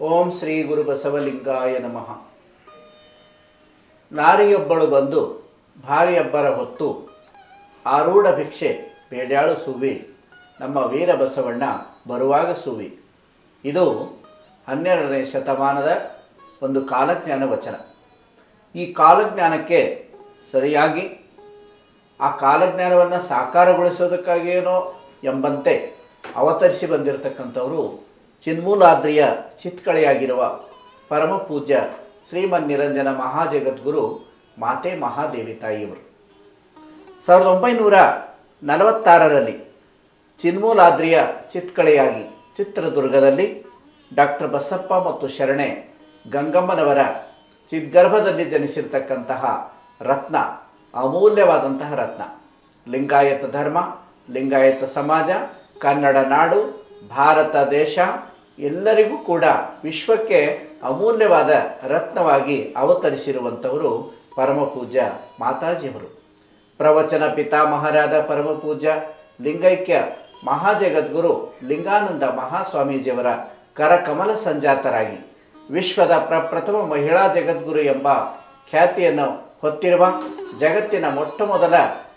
ಓಂ ಶ್ರೀ ಗುರು ಬಸವಲಿಂಗಾಯ ನಮಃ. ನಾರಿಯೊಬ್ಬಳು ಬಂದು ಭಾರಿಯಬ್ಬರ ಹೊತ್ತು ಆರೂಢ ಭಿಕ್ಷೆ ಬೇಡ್ಯಾಳು ಸುವಿ ನಮ್ಮ ವೀರ ಬಸವಣ್ಣ ಬರುವಾಗ ಸುವಿ. ಇದು 12ನೇ ಶತಮಾನದ ಒಂದು ಕಾಲಜ್ಞಾನ ವಚನ. ಈ ಕಾಲಜ್ಞಾನಕ್ಕೆ ಸರಿಯಾಗಿ ಆ ಕಾಲಜ್ಞಾನವನ್ನು ಸಾಕಾರಗೊಳಿಸೋದಕ್ಕಾಗೇನೋ ಎಂಬಂತೆ ಅವತರಿಸಿ ಬಂದಿರತಕ್ಕಂಥವರು ಚಿನ್ಮೂಲಾದ್ರಿಯ ಚಿತ್ಕಳೆಯಾಗಿರುವ ಪರಮ ಪೂಜ್ಯ ಶ್ರೀಮನ್ನಿರಂಜನ ಮಹಾಜಗದ್ಗುರು ಮಾತೆ ಮಹಾದೇವಿ ತಾಯಿಯವರು 1946ರಲ್ಲಿ ಚಿನ್ಮೂಲಾದ್ರಿಯ ಚಿತ್ಕಳೆಯಾಗಿ ಚಿತ್ರದುರ್ಗದಲ್ಲಿ ಡಾಕ್ಟರ್ ಬಸಪ್ಪ ಮತ್ತು ಶರಣೆ ಗಂಗಮ್ಮನವರ ಚಿದ್ಗರ್ಭದಲ್ಲಿ ಜನಿಸಿರ್ತಕ್ಕಂತಹ ರತ್ನ, ಅಮೂಲ್ಯವಾದಂತಹ ರತ್ನ. ಲಿಂಗಾಯತ ಧರ್ಮ, ಲಿಂಗಾಯತ ಸಮಾಜ, ಕನ್ನಡ ನಾಡು, ಭಾರತ ದೇಶ ಎಲ್ಲರಿಗೂ ಕೂಡ ವಿಶ್ವಕ್ಕೆ ಅಮೂಲ್ಯವಾದ ರತ್ನವಾಗಿ ಅವತರಿಸಿರುವಂಥವರು ಪರಮ ಪೂಜ್ಯ ಮಾತಾಜಿಯವರು. ಪ್ರವಚನ ಪಿತಾಮಹರಾದ ಪರಮ ಪೂಜ್ಯ ಲಿಂಗೈಕ್ಯ ಮಹಾಜಗದ್ಗುರು ಲಿಂಗಾನಂದ ಮಹಾಸ್ವಾಮೀಜಿಯವರ ಕರಕಮಲ ಸಂಜಾತರಾಗಿ ವಿಶ್ವದ ಪ್ರಪ್ರಥಮ ಮಹಿಳಾ ಜಗದ್ಗುರು ಎಂಬ ಖ್ಯಾತಿಯನ್ನು ಹೊತ್ತಿರುವ ಜಗತ್ತಿನ ಮೊಟ್ಟ ಮೊದಲ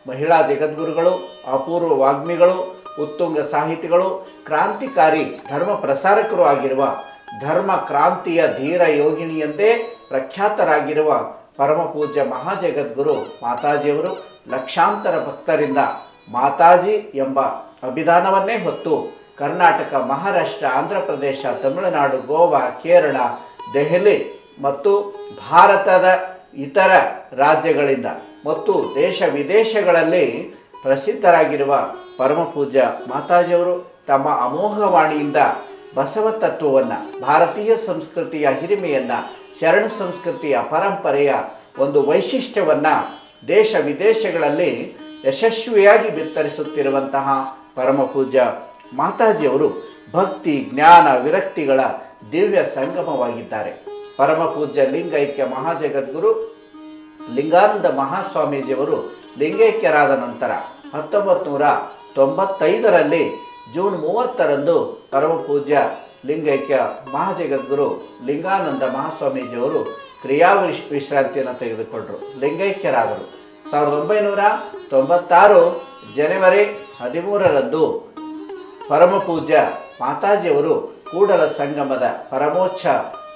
ಮಹಿಳಾ ಜಗದ್ಗುರುಗಳು, ಅಪೂರ್ವ ವಾಗ್ಮಿಗಳು, ಉತ್ತುಂಗ ಸಾಹಿತಿಗಳು, ಕ್ರಾಂತಿಕಾರಿ ಧರ್ಮ ಪ್ರಸಾರಕರು ಆಗಿರುವ ಧರ್ಮ ಕ್ರಾಂತಿಯ ಧೀರ ಯೋಗಿಣಿಯಂದೇ ಪ್ರಖ್ಯಾತರಾಗಿರುವ ಪರಮ ಪೂಜ್ಯ ಮಹಾಜಗದ್ಗುರು ಮಾತಾಜಿಯವರು ಲಕ್ಷಾಂತರ ಭಕ್ತರಿಂದ ಮಾತಾಜಿ ಎಂಬ ಅಭಿಧಾನವನ್ನೇ ಹೊತ್ತು ಕರ್ನಾಟಕ, ಮಹಾರಾಷ್ಟ್ರ, ಆಂಧ್ರ ಪ್ರದೇಶ, ತಮಿಳುನಾಡು, ಗೋವಾ, ಕೇರಳ, ದೆಹಲಿ ಮತ್ತು ಭಾರತದ ಇತರ ರಾಜ್ಯಗಳಿಂದ ಮತ್ತು ದೇಶ ವಿದೇಶಗಳಲ್ಲಿ ಪ್ರಸಿದ್ಧರಾಗಿರುವ ಪರಮ ಪೂಜ್ಯ ಮಾತಾಜಿಯವರು ತಮ್ಮ ಅಮೋಘವಾಣಿಯಿಂದ ಬಸವ ತತ್ವವನ್ನು, ಭಾರತೀಯ ಸಂಸ್ಕೃತಿಯ ಹಿರಿಮೆಯನ್ನು, ಶರಣ ಸಂಸ್ಕೃತಿಯ ಪರಂಪರೆಯ ಒಂದು ವೈಶಿಷ್ಟ್ಯವನ್ನು ದೇಶ ವಿದೇಶಗಳಲ್ಲಿ ಯಶಸ್ವಿಯಾಗಿ ಬಿತ್ತರಿಸುತ್ತಿರುವಂತಹ ಪರಮ ಪೂಜ್ಯ ಮಾತಾಜಿಯವರು ಭಕ್ತಿ, ಜ್ಞಾನ, ವಿರಕ್ತಿಗಳ ದಿವ್ಯ ಸಂಗಮವಾಗಿದ್ದಾರೆ. ಪರಮ ಪೂಜ್ಯ ಲಿಂಗೈಕ್ಯ ಮಹಾಜಗದ್ಗುರು ಲಿಂಗಾನಂದ ಮಹಾಸ್ವಾಮೀಜಿಯವರು ಲಿಂಗೈಕ್ಯರಾದ ನಂತರ 1995ರಲ್ಲಿ ಜೂನ್ 30ರಂದು ಪರಮ ಪೂಜ್ಯ ಲಿಂಗೈಕ್ಯ ಮಹಾಜಗದ್ಗುರು ಲಿಂಗಾನಂದ ಮಹಾಸ್ವಾಮೀಜಿಯವರು ಕ್ರಿಯಾ ವಿಶ್ರಾಂತಿಯನ್ನು ತೆಗೆದುಕೊಂಡರು, ಲಿಂಗೈಕ್ಯರಾದರು. 1996 ಜನವರಿ 13ರಂದು ಪರಮ ಪೂಜ್ಯ ಮಾತಾಜಿಯವರು ಕೂಡಲ ಸಂಗಮದ ಪರಮೋಚ್ಚ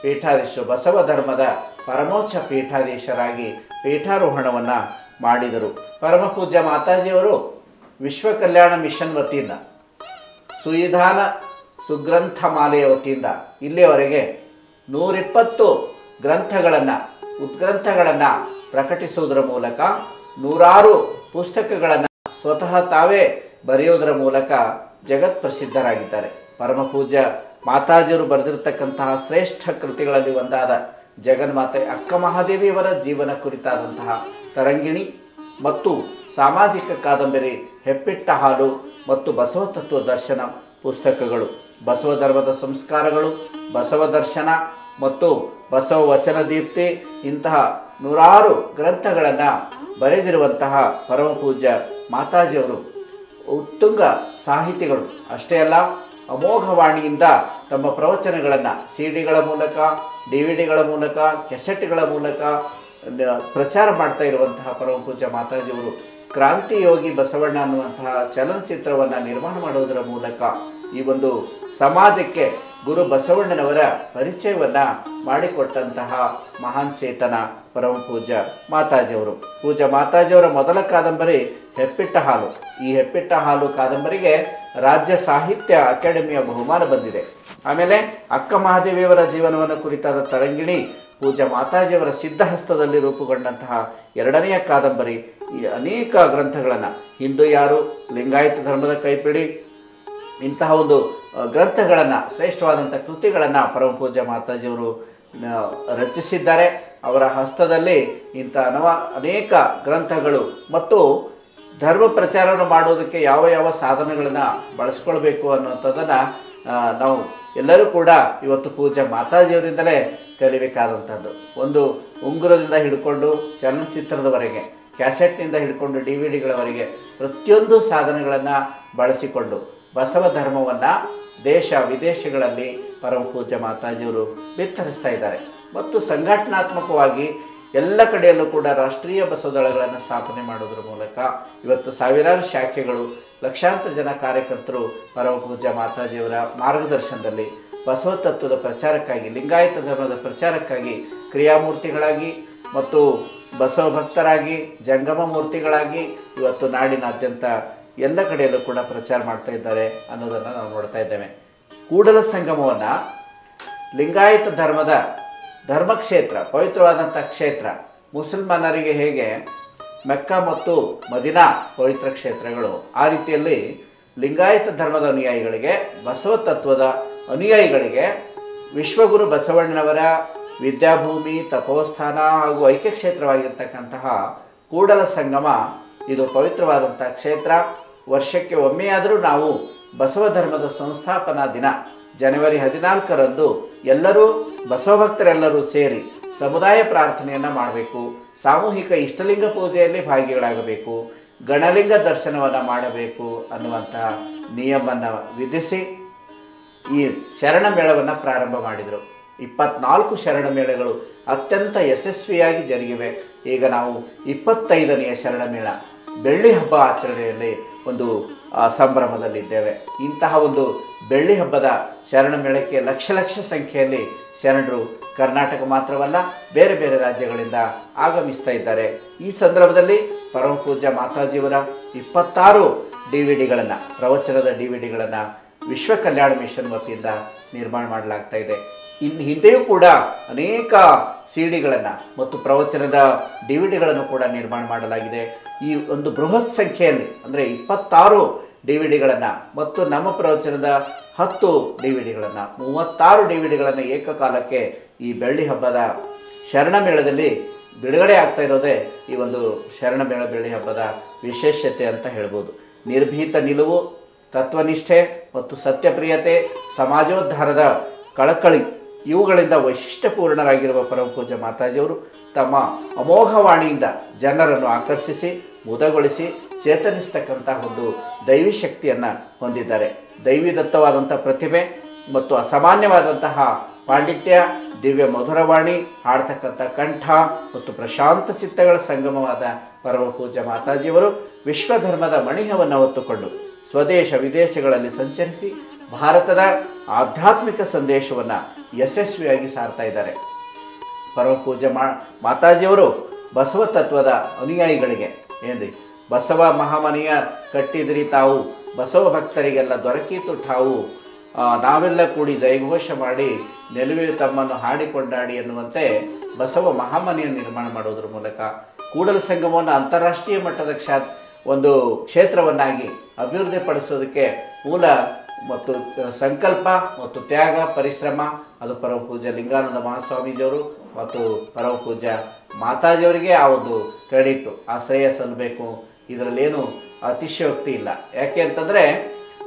ಪೀಠಾಧೀಶರು, ಬಸವ ಧರ್ಮದ ಪರಮೋಚ್ಚ ಪೀಠಾಧೀಶರಾಗಿ ಪೀಠಾರೋಹಣವನ್ನು ಮಾಡಿದರು. ಪರಮ ಪೂಜ್ಯ ಮಾತಾಜಿಯವರು ವಿಶ್ವ ಕಲ್ಯಾಣ ಮಿಷನ್ ವತಿಯಿಂದ, ಸುವಿಧಾನ ಸುಗ್ರಂಥ ಮಾಲೆಯ ವತಿಯಿಂದ ಇಲ್ಲಿಯವರೆಗೆ 120 ಗ್ರಂಥಗಳನ್ನು, ಉದ್ಗ್ರಂಥಗಳನ್ನು ಪ್ರಕಟಿಸುವುದರ ಮೂಲಕ 106 ಪುಸ್ತಕಗಳನ್ನು ಸ್ವತಃ ತಾವೇ ಬರೆಯುವುದರ ಮೂಲಕ ಜಗತ್ ಪ್ರಸಿದ್ಧರಾಗಿದ್ದಾರೆ. ಪರಮ ಪೂಜ್ಯ ಮಾತಾಜಿಯವರು ಬರೆದಿರತಕ್ಕಂತಹ ಶ್ರೇಷ್ಠ ಕೃತಿಗಳಲ್ಲಿ ಒಂದಾದ ಜಗನ್ಮಾತೆ ಅಕ್ಕ ಮಹಾದೇವಿಯವರ ಜೀವನ ಕುರಿತಾದಂತಹ ತರಂಗಿಣಿ ಮತ್ತು ಸಾಮಾಜಿಕ ಕಾದಂಬರಿ ಹೆಪ್ಪಿಟ್ಟ ಹಾಲು ಮತ್ತು ಬಸವ ತತ್ವ ದರ್ಶನ ಪುಸ್ತಕಗಳು, ಬಸವ ಧರ್ಮದ ಸಂಸ್ಕಾರಗಳು, ಬಸವ ದರ್ಶನ ಮತ್ತು ಬಸವ ವಚನ ದೀಪ್ತಿ ಇಂತಹ 106 ಗ್ರಂಥಗಳನ್ನು ಬರೆದಿರುವಂತಹ ಪರಮ ಪೂಜ್ಯ ಮಾತಾಜಿಯವರು ಉತ್ತುಂಗ ಸಾಹಿತಿಗಳು. ಅಷ್ಟೇ ಅಲ್ಲ, ಅಮೋಘವಾಣಿಯಿಂದ ತಮ್ಮ ಪ್ರವಚನಗಳನ್ನು ಸಿಡಿಗಳ ಮೂಲಕ, DVD ಮೂಲಕ, ಕೆಸೆಟ್ಗಳ ಮೂಲಕ ಪ್ರಚಾರ ಮಾಡ್ತಾ ಇರುವಂತಹ ಪರಮ ಪೂಜ್ಯ ಮಾತಾಜಿಯವರು ಕ್ರಾಂತಿಯೋಗಿ ಬಸವಣ್ಣ ಅನ್ನುವಂತಹ ಚಲನಚಿತ್ರವನ್ನು ನಿರ್ಮಾಣ ಮಾಡುವುದರ ಮೂಲಕ ಈ ಒಂದು ಸಮಾಜಕ್ಕೆ ಗುರು ಬಸವಣ್ಣನವರ ಪರಿಚಯವನ್ನು ಮಾಡಿಕೊಟ್ಟಂತಹ ಮಹಾನ್ ಚೇತನ ಪರಮ ಪೂಜ್ಯ ಮಾತಾಜಿಯವರು. ಪೂಜ್ಯ ಮಾತಾಜಿಯವರ ಮೊದಲ ಕಾದಂಬರಿ ಹೆಪ್ಪಿಟ್ಟ ಹಾಲು. ಈ ಹೆಪ್ಪಿಟ್ಟ ಹಾಲು ಕಾದಂಬರಿಗೆ ರಾಜ್ಯ ಸಾಹಿತ್ಯ ಅಕಾಡೆಮಿಯ ಬಹುಮಾನ ಬಂದಿದೆ. ಆಮೇಲೆ ಅಕ್ಕ ಮಹಾದೇವಿಯವರ ಜೀವನವನ್ನು ಕುರಿತಾದ ತರಂಗಿಣಿ ಪೂಜ್ಯ ಮಾತಾಜಿಯವರ ಸಿದ್ಧಹಸ್ತದಲ್ಲಿ ರೂಪುಗೊಂಡಂತಹ 2ನೆಯ ಕಾದಂಬರಿ. ಈ ಅನೇಕ ಗ್ರಂಥಗಳನ್ನು, ಹಿಂದೂ ಯಾರು, ಲಿಂಗಾಯತ ಧರ್ಮದ ಕೈಪಿಡಿ, ಇಂತಹ ಒಂದು ಗ್ರಂಥಗಳನ್ನು, ಶ್ರೇಷ್ಠವಾದಂಥ ಕೃತಿಗಳನ್ನು ಪರಮ ಪೂಜ್ಯ ಮಾತಾಜಿಯವರು ರಚಿಸಿದ್ದಾರೆ. ಅವರ ಹಸ್ತದಲ್ಲಿ ಇಂಥ ಅನೇಕ ಗ್ರಂಥಗಳು ಮತ್ತು ಧರ್ಮ ಪ್ರಚಾರವನ್ನು ಮಾಡೋದಕ್ಕೆ ಯಾವ ಯಾವ ಸಾಧನಗಳನ್ನು ಬಳಸ್ಕೊಳ್ಬೇಕು ಅನ್ನುವಂಥದ್ದನ್ನು ನಾವು ಎಲ್ಲರೂ ಕೂಡ ಇವತ್ತು ಪೂಜ್ಯ ಮಾತಾಜಿಯವರಿಂದಲೇ ಕಲಿಬೇಕಾದಂಥದ್ದು. ಒಂದು ಉಂಗುರದಿಂದ ಹಿಡ್ಕೊಂಡು ಚಲನಚಿತ್ರದವರೆಗೆ, ಕ್ಯಾಸೆಟ್ನಿಂದ ಹಿಡ್ಕೊಂಡು DVDಗಳವರೆಗೆ ಪ್ರತಿಯೊಂದು ಸಾಧನಗಳನ್ನು ಬಳಸಿಕೊಂಡು ಬಸವ ಧರ್ಮವನ್ನು ದೇಶ ವಿದೇಶಗಳಲ್ಲಿ ಪರಮ ಪೂಜ್ಯ ಮಾತಾಜಿಯವರು ಬಿತ್ತರಿಸ್ತಾ ಇದ್ದಾರೆ. ಮತ್ತು ಸಂಘಟನಾತ್ಮಕವಾಗಿ ಎಲ್ಲ ಕಡೆಯಲ್ಲೂ ಕೂಡ ರಾಷ್ಟ್ರೀಯ ಬಸವ ದಳಗಳನ್ನು ಸ್ಥಾಪನೆ ಮಾಡೋದ್ರ ಮೂಲಕ ಇವತ್ತು ಸಾವಿರಾರು ಶಾಖೆಗಳು, ಲಕ್ಷಾಂತರ ಜನ ಕಾರ್ಯಕರ್ತರು ಪರಮ ಪೂಜ್ಯ ಮಾತಾಜಿಯವರ ಮಾರ್ಗದರ್ಶನದಲ್ಲಿ ಬಸವ ತತ್ವದ ಪ್ರಚಾರಕ್ಕಾಗಿ, ಲಿಂಗಾಯತ ಧರ್ಮದ ಪ್ರಚಾರಕ್ಕಾಗಿ ಕ್ರಿಯಾಮೂರ್ತಿಗಳಾಗಿ ಮತ್ತು ಬಸವ ಭಕ್ತರಾಗಿ, ಜಂಗಮ ಮೂರ್ತಿಗಳಾಗಿ ಇವತ್ತು ನಾಡಿನಾದ್ಯಂತ ಎಲ್ಲ ಕಡೆಯಲ್ಲೂ ಕೂಡ ಪ್ರಚಾರ ಮಾಡ್ತಾ ಇದ್ದಾರೆ ಅನ್ನೋದನ್ನು ನಾವು ನೋಡ್ತಾ ಇದ್ದೇವೆ. ಕೂಡಲ ಸಂಗಮವನ್ನು ಲಿಂಗಾಯತ ಧರ್ಮದ ಧರ್ಮಕ್ಷೇತ್ರ, ಪವಿತ್ರವಾದಂಥ ಕ್ಷೇತ್ರ, ಮುಸಲ್ಮಾನರಿಗೆ ಹೇಗೆ ಮೆಕ್ಕಾ ಮತ್ತು ಮದಿನಾ ಪವಿತ್ರ ಕ್ಷೇತ್ರಗಳು, ಆ ರೀತಿಯಲ್ಲಿ ಲಿಂಗಾಯತ ಧರ್ಮದ ಅನುಯಾಯಿಗಳಿಗೆ, ಬಸವ ತತ್ವದ ಅನುಯಾಯಿಗಳಿಗೆ ವಿಶ್ವಗುರು ಬಸವಣ್ಣನವರ ವಿದ್ಯಾಭೂಮಿ, ತಪೋಸ್ಥಾನ ಹಾಗೂ ಐಕ್ಯ ಕ್ಷೇತ್ರವಾಗಿರ್ತಕ್ಕಂತಹ ಕೂಡಲ ಸಂಗಮ ಇದು ಪವಿತ್ರವಾದಂಥ ಕ್ಷೇತ್ರ. ವರ್ಷಕ್ಕೆ ಒಮ್ಮೆಯಾದರೂ ನಾವು ಬಸವ ಧರ್ಮದ ಸಂಸ್ಥಾಪನಾ ದಿನ ಜನವರಿ 14ರಂದು ಎಲ್ಲರೂ ಬಸವ ಭಕ್ತರೆಲ್ಲರೂ ಸೇರಿ ಸಮುದಾಯ ಪ್ರಾರ್ಥನೆಯನ್ನು ಮಾಡಬೇಕು, ಸಾಮೂಹಿಕ ಇಷ್ಟಲಿಂಗ ಪೂಜೆಯಲ್ಲಿ ಭಾಗಿಗಳಾಗಬೇಕು, ಗಣಲಿಂಗ ದರ್ಶನವನ್ನು ಮಾಡಬೇಕು ಅನ್ನುವಂಥ ನಿಯಮವನ್ನು ವಿಧಿಸಿ ಈ ಶರಣ ಮೇಳವನ್ನು ಪ್ರಾರಂಭ ಮಾಡಿದರು. 24 ಶರಣ ಮೇಳಗಳು ಅತ್ಯಂತ ಯಶಸ್ವಿಯಾಗಿ ಜರುಗಿವೆ. ಈಗ ನಾವು 25ನೆಯ ಶರಣ ಮೇಳ ಬೆಳ್ಳಿ ಹಬ್ಬ ಆಚರಣೆಯಲ್ಲಿ ಒಂದು ಸಂಭ್ರಮದಲ್ಲಿದ್ದೇವೆ. ಇಂತಹ ಒಂದು ಬೆಳ್ಳಿ ಹಬ್ಬದ ಶರಣ ಮೇಳಕ್ಕೆ ಲಕ್ಷ ಲಕ್ಷ ಸಂಖ್ಯೆಯಲ್ಲಿ ಶರಣರು ಕರ್ನಾಟಕ ಮಾತ್ರವಲ್ಲ ಬೇರೆ ಬೇರೆ ರಾಜ್ಯಗಳಿಂದ ಆಗಮಿಸ್ತಾ ಇದ್ದಾರೆ. ಈ ಸಂದರ್ಭದಲ್ಲಿ ಪರಮ ಪೂಜ್ಯ ಮಾತಾಜಿಯವರ 26 DVD-ಗಳನ್ನು, ಪ್ರವಚನದ DVD-ಗಳನ್ನು ವಿಶ್ವ ಕಲ್ಯಾಣ ಮಿಷನ್ ವತಿಯಿಂದ ನಿರ್ಮಾಣ ಮಾಡಲಾಗ್ತಾ ಇದೆ. ಇನ್ನು ಹಿಂದೆಯೂ ಕೂಡ ಅನೇಕ CD-ಗಳನ್ನು ಮತ್ತು ಪ್ರವಚನದ DVD-ಗಳನ್ನು ಕೂಡ ನಿರ್ಮಾಣ ಮಾಡಲಾಗಿದೆ. ಈ ಒಂದು ಬೃಹತ್ ಸಂಖ್ಯೆಯಲ್ಲಿ ಅಂದರೆ 26 DVD-ಗಳನ್ನು ಮತ್ತು ನಮ್ಮ ಪ್ರವಚನದ 10 DVD-ಗಳನ್ನು 36 DVD-ಗಳನ್ನು ಏಕಕಾಲಕ್ಕೆ ಈ ಬೆಳ್ಳಿ ಹಬ್ಬದ ಶರಣ ಮೇಳದಲ್ಲಿ ಬಿಡುಗಡೆ ಆಗ್ತಾ ಇರೋದೇ ಈ ಒಂದು ಶರಣ ಮೇಳ ಬೆಳ್ಳಿ ಹಬ್ಬದ ವಿಶೇಷತೆ ಅಂತ ಹೇಳ್ಬೋದು. ನಿರ್ಭೀತ ನಿಲುವು, ತತ್ವನಿಷ್ಠೆ ಮತ್ತು ಸತ್ಯಪ್ರಿಯತೆ, ಸಮಾಜೋದ್ಧಾರದ ಕಳಕಳಿ ಇವುಗಳಿಂದ ವೈಶಿಷ್ಟ್ಯಪೂರ್ಣರಾಗಿರುವ ಪರಮ ಪೂಜ್ಯ ಮಾತಾಜಿಯವರು ತಮ್ಮ ಅಮೋಘವಾಣಿಯಿಂದ ಜನರನ್ನು ಆಕರ್ಷಿಸಿ, ಮುದಗೊಳಿಸಿ, ಚೇತನಿಸ್ತಕ್ಕಂಥ ಒಂದು ದೈವಿ ಶಕ್ತಿಯನ್ನು ಹೊಂದಿದ್ದಾರೆ. ದೈವಿದತ್ತವಾದಂಥ ಪ್ರತಿಭೆ ಮತ್ತು ಅಸಾಮಾನ್ಯವಾದಂತಹ ಪಾಂಡಿತ್ಯ, ದಿವ್ಯ ಮಧುರವಾಣಿ, ಹಾಡ್ತಕ್ಕಂಥ ಕಂಠ ಮತ್ತು ಪ್ರಶಾಂತ ಚಿತ್ತಗಳ ಸಂಗಮವಾದ ಪರಮ ಪೂಜ್ಯ ಮಾತಾಜಿಯವರು ವಿಶ್ವಧರ್ಮದ ಮಣಿಹವನ್ನು ಹೊತ್ತುಕೊಂಡು ಸ್ವದೇಶ ವಿದೇಶಗಳಲ್ಲಿ ಸಂಚರಿಸಿ ಭಾರತದ ಆಧ್ಯಾತ್ಮಿಕ ಸಂದೇಶವನ್ನು ಯಶಸ್ವಿಯಾಗಿ ಸಾರ್ತಾ ಇದ್ದಾರೆ. ಪರಮ ಪೂಜ್ಯ ಮಾತಾಜಿಯವರು ಬಸವ ತತ್ವದ ಅನುಯಾಯಿಗಳಿಗೆ ಏನ್ರಿ, ಬಸವ ಮಹಾಮನೆಯ ಕಟ್ಟಿದಿರಿ ತಾವು, ಬಸವ ಭಕ್ತರಿಗೆಲ್ಲ ದೊರಕೀತು ಠಾವು, ನಾವೆಲ್ಲ ಕೂಡಿ ಜಯಘೋಷ ಮಾಡಿ ನೆಲುವೆ ತಮ್ಮನ್ನು ಹಾಡಿಕೊಂಡಾಡಿ ಎನ್ನುವಂತೆ ಬಸವ ಮಹಾಮನೆಯನ್ನು ನಿರ್ಮಾಣ ಮಾಡೋದ್ರ ಮೂಲಕ ಕೂಡಲ ಸಂಗಮವನ್ನು ಅಂತಾರಾಷ್ಟ್ರೀಯ ಮಟ್ಟದ ಒಂದು ಕ್ಷೇತ್ರವನ್ನಾಗಿ ಅಭಿವೃದ್ಧಿಪಡಿಸೋದಕ್ಕೆ ಮೂಲ ಮತ್ತು ಸಂಕಲ್ಪ ಮತ್ತು ತ್ಯಾಗ, ಪರಿಶ್ರಮ ಅದು ಪರಮ ಪೂಜ್ಯ ಲಿಂಗಾನಂದ ಮಹಾಸ್ವಾಮೀಜಿಯವರು ಮತ್ತು ಪರಮ ಪೂಜ್ಯ ಮಾತಾಜಿಯವರಿಗೆ ಆ ಒಂದು ಕ್ರೆಡಿಟ್, ಆಶ್ರಯ ಸಲ್ಲಬೇಕು. ಇದರಲ್ಲೇನು ಅತಿಶಯೋಕ್ತಿ ಇಲ್ಲ. ಯಾಕೆ ಅಂತಂದರೆ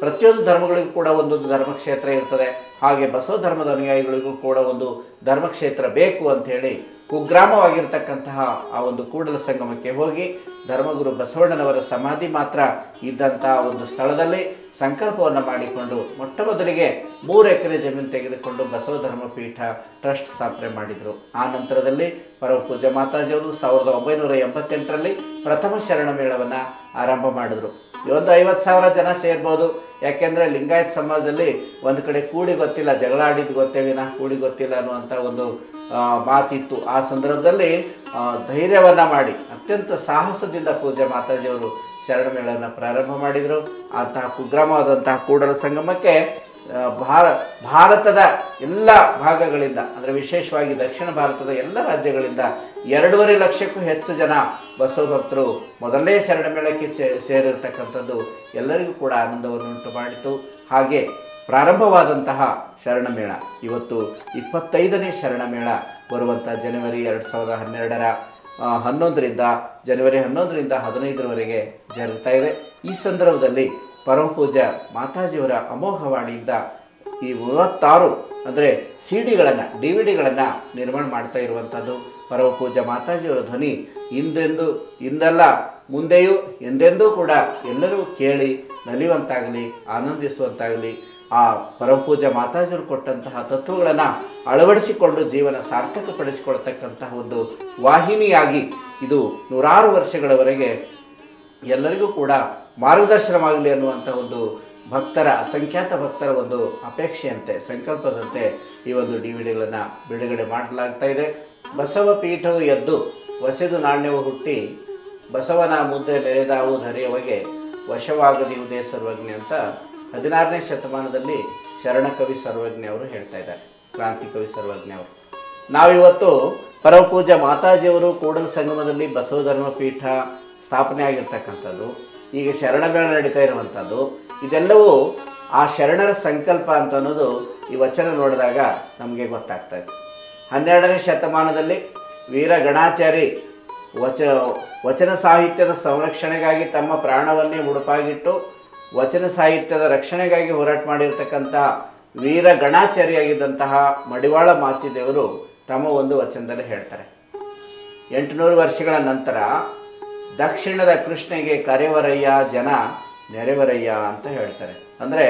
ಪ್ರತಿಯೊಂದು ಧರ್ಮಗಳಿಗೂ ಕೂಡ ಒಂದೊಂದು ಧರ್ಮಕ್ಷೇತ್ರ ಇರ್ತದೆ. ಹಾಗೆ ಬಸವ ಧರ್ಮದ ಅನುಯಾಯಿಗಳಿಗೂ ಕೂಡ ಒಂದು ಧರ್ಮಕ್ಷೇತ್ರ ಬೇಕು ಅಂಥೇಳಿ ಕುಗ್ರಾಮವಾಗಿರ್ತಕ್ಕಂತಹ ಆ ಒಂದು ಕೂಡಲ ಸಂಗಮಕ್ಕೆ ಹೋಗಿ ಧರ್ಮಗುರು ಬಸವಣ್ಣನವರ ಸಮಾಧಿ ಮಾತ್ರ ಇದ್ದಂಥ ಒಂದು ಸ್ಥಳದಲ್ಲಿ ಸಂಕಲ್ಪವನ್ನು ಮಾಡಿಕೊಂಡು ಮೊಟ್ಟ ಮೊದಲಿಗೆ 3 ಎಕರೆ ಜಮೀನು ತೆಗೆದುಕೊಂಡು ಬಸವ ಧರ್ಮಪೀಠ ಟ್ರಸ್ಟ್ ಸ್ಥಾಪನೆ ಮಾಡಿದರು. ಆ ನಂತರದಲ್ಲಿ ಪರಮ ಪೂಜ್ಯ ಮಾತಾಜಿಯವರು 1988ರಲ್ಲಿ ಪ್ರಥಮ ಶರಣ ಮೇಳವನ್ನು ಆರಂಭ ಮಾಡಿದರು. ಒಂದು 50,000 ಜನ ಸೇರ್ಬೋದು. ಯಾಕೆಂದರೆ ಲಿಂಗಾಯತ ಸಮಾಜದಲ್ಲಿ ಒಂದು ಕಡೆ ಕೂಡಿ ಗೊತ್ತಿಲ್ಲ, ಜಗಳ ಆಡಿದ್ದು ಗೊತ್ತೇ ವಿನ ಕೂಡಿ ಗೊತ್ತಿಲ್ಲ ಅನ್ನುವಂಥ ಒಂದು ಮಾತಿತ್ತು. ಆ ಸಂದರ್ಭದಲ್ಲಿ ಧೈರ್ಯವನ್ನು ಮಾಡಿ ಅತ್ಯಂತ ಸಾಹಸದಿಂದ ಪೂಜ್ಯ ಮಾತಾಜಿಯವರು ಶರಣ ಮೇಳವನ್ನು ಪ್ರಾರಂಭ ಮಾಡಿದರು. ಅಂತಹ ಕುಗ್ರಾಮವಾದಂತಹ ಕೂಡಲ ಸಂಗಮಕ್ಕೆ ಭಾರತದ ಎಲ್ಲ ಭಾಗಗಳಿಂದ ಅಂದರೆ ವಿಶೇಷವಾಗಿ ದಕ್ಷಿಣ ಭಾರತದ ಎಲ್ಲ ರಾಜ್ಯಗಳಿಂದ 2.5 ಲಕ್ಷಕ್ಕೂ ಹೆಚ್ಚು ಜನ ಬಸವ ಭಕ್ತರು ಮೊದಲನೇ ಶರಣ ಮೇಳಕ್ಕೆ ಸೇರಿರ್ತಕ್ಕಂಥದ್ದು ಎಲ್ಲರಿಗೂ ಕೂಡ ಆನಂದವನ್ನು ಉಂಟು ಮಾಡಿತು. ಹಾಗೆ ಪ್ರಾರಂಭವಾದಂತಹ ಶರಣ ಮೇಳ ಇವತ್ತು 25ನೇ ಶರಣ ಮೇಳ ಬರುವಂಥ ಜನವರಿ 2012ರ 11ರಿಂದ ಜನವರಿ 11ರಿಂದ 15ರವರೆಗೆ ಜರುಗ್ತಾ ಇದೆ. ಈ ಸಂದರ್ಭದಲ್ಲಿ ಪರಮ ಪೂಜ್ಯ ಮಾತಾಜಿಯವರ ಅಮೋಘವಾಣಿಯಿಂದ ಈ 36 ಅಂದರೆ CD-ಗಳನ್ನು DVD-ಗಳನ್ನು ನಿರ್ಮಾಣ ಮಾಡ್ತಾ ಇರುವಂಥದ್ದು ಪರಮ ಪೂಜ್ಯ ಮಾತಾಜಿಯವರ ಧ್ವನಿ ಇಂದೆಲ್ಲ ಮುಂದೆಯೂ ಎಂದೆಂದೂ ಕೂಡ ಎಲ್ಲರೂ ಕೇಳಿ ನಲಿಯುವಂತಾಗಲಿ, ಆನಂದಿಸುವಂತಾಗಲಿ. ಆ ಪರಮಪೂಜ್ಯ ಮಾತಾಜಿಯವರು ಕೊಟ್ಟಂತಹ ತತ್ವಗಳನ್ನು ಅಳವಡಿಸಿಕೊಂಡು ಜೀವನ ಸಾರ್ಥಕಪಡಿಸಿಕೊಳ್ತಕ್ಕಂತಹ ಒಂದು ವಾಹಿನಿಯಾಗಿ ಇದು ನೂರಾರು ವರ್ಷಗಳವರೆಗೆ ಎಲ್ಲರಿಗೂ ಕೂಡ ಮಾರ್ಗದರ್ಶನವಾಗಲಿ ಅನ್ನುವಂಥ ಒಂದು ಭಕ್ತರ, ಅಸಂಖ್ಯಾತ ಭಕ್ತರ ಒಂದು ಅಪೇಕ್ಷೆಯಂತೆ, ಸಂಕಲ್ಪದಂತೆ ಈ ಒಂದು DVD ಬಿಡುಗಡೆ ಮಾಡಲಾಗ್ತಾ ಇದೆ. ಬಸವ ಪೀಠವು ಎದ್ದು ವಸೆದು ನಾಣ್ಯವು ಹುಟ್ಟಿ, ಬಸವನ ಮುದ್ರೆ ಮೆರೆದಾವು ಧರೆಯವಗೆ ವಶವಾಗದಿರುವುದೇ ಸರ್ವಜ್ಞ ಅಂತ 16ನೇ ಶತಮಾನದಲ್ಲಿ ಶರಣಕವಿ ಸರ್ವಜ್ಞ ಅವರು ಹೇಳ್ತಾ ಇದ್ದಾರೆ, ಕ್ರಾಂತಿಕವಿ ಸರ್ವಜ್ಞ ಅವರು. ನಾವಿವತ್ತು ಪರಮಪೂಜ್ಯ ಮಾತಾಜಿಯವರು ಕೂಡಲ ಸಂಗಮದಲ್ಲಿ ಬಸವ ಧರ್ಮ ಪೀಠ ಸ್ಥಾಪನೆ ಆಗಿರ್ತಕ್ಕಂಥದ್ದು, ಈಗ ಶರಣಮೇಳ ನಡೀತಾ ಇರುವಂಥದ್ದು, ಇದೆಲ್ಲವೂ ಆ ಶರಣರ ಸಂಕಲ್ಪ ಅಂತ ಅನ್ನೋದು ಈ ವಚನ ನೋಡಿದಾಗ ನಮಗೆ ಗೊತ್ತಾಗ್ತಾ ಇದೆ. 12ನೇ ಶತಮಾನದಲ್ಲಿ ವೀರ ಗಣಾಚಾರಿ ವಚನ ಸಾಹಿತ್ಯದ ಸಂರಕ್ಷಣೆಗಾಗಿ ತಮ್ಮ ಪ್ರಾಣವನ್ನೇ ಮುಡುಪಾಗಿಟ್ಟು ವಚನ ಸಾಹಿತ್ಯದ ರಕ್ಷಣೆಗಾಗಿ ಹೋರಾಟ ಮಾಡಿರ್ತಕ್ಕಂಥ ವೀರ ಗಣಾಚಾರಿಯಾಗಿದ್ದಂತಹ ಮಡಿವಾಳ ಮಾಚಿದೇವರು ತಮ್ಮ ಒಂದು ವಚನದಲ್ಲಿ ಹೇಳ್ತಾರೆ, 800 ವರ್ಷಗಳ ನಂತರ ದಕ್ಷಿಣದ ಕೃಷ್ಣೆಗೆ ಕರೆವರಯ್ಯ ಜನ ನೆರೆವರಯ್ಯ ಅಂತ ಹೇಳ್ತಾರೆ. ಅಂದರೆ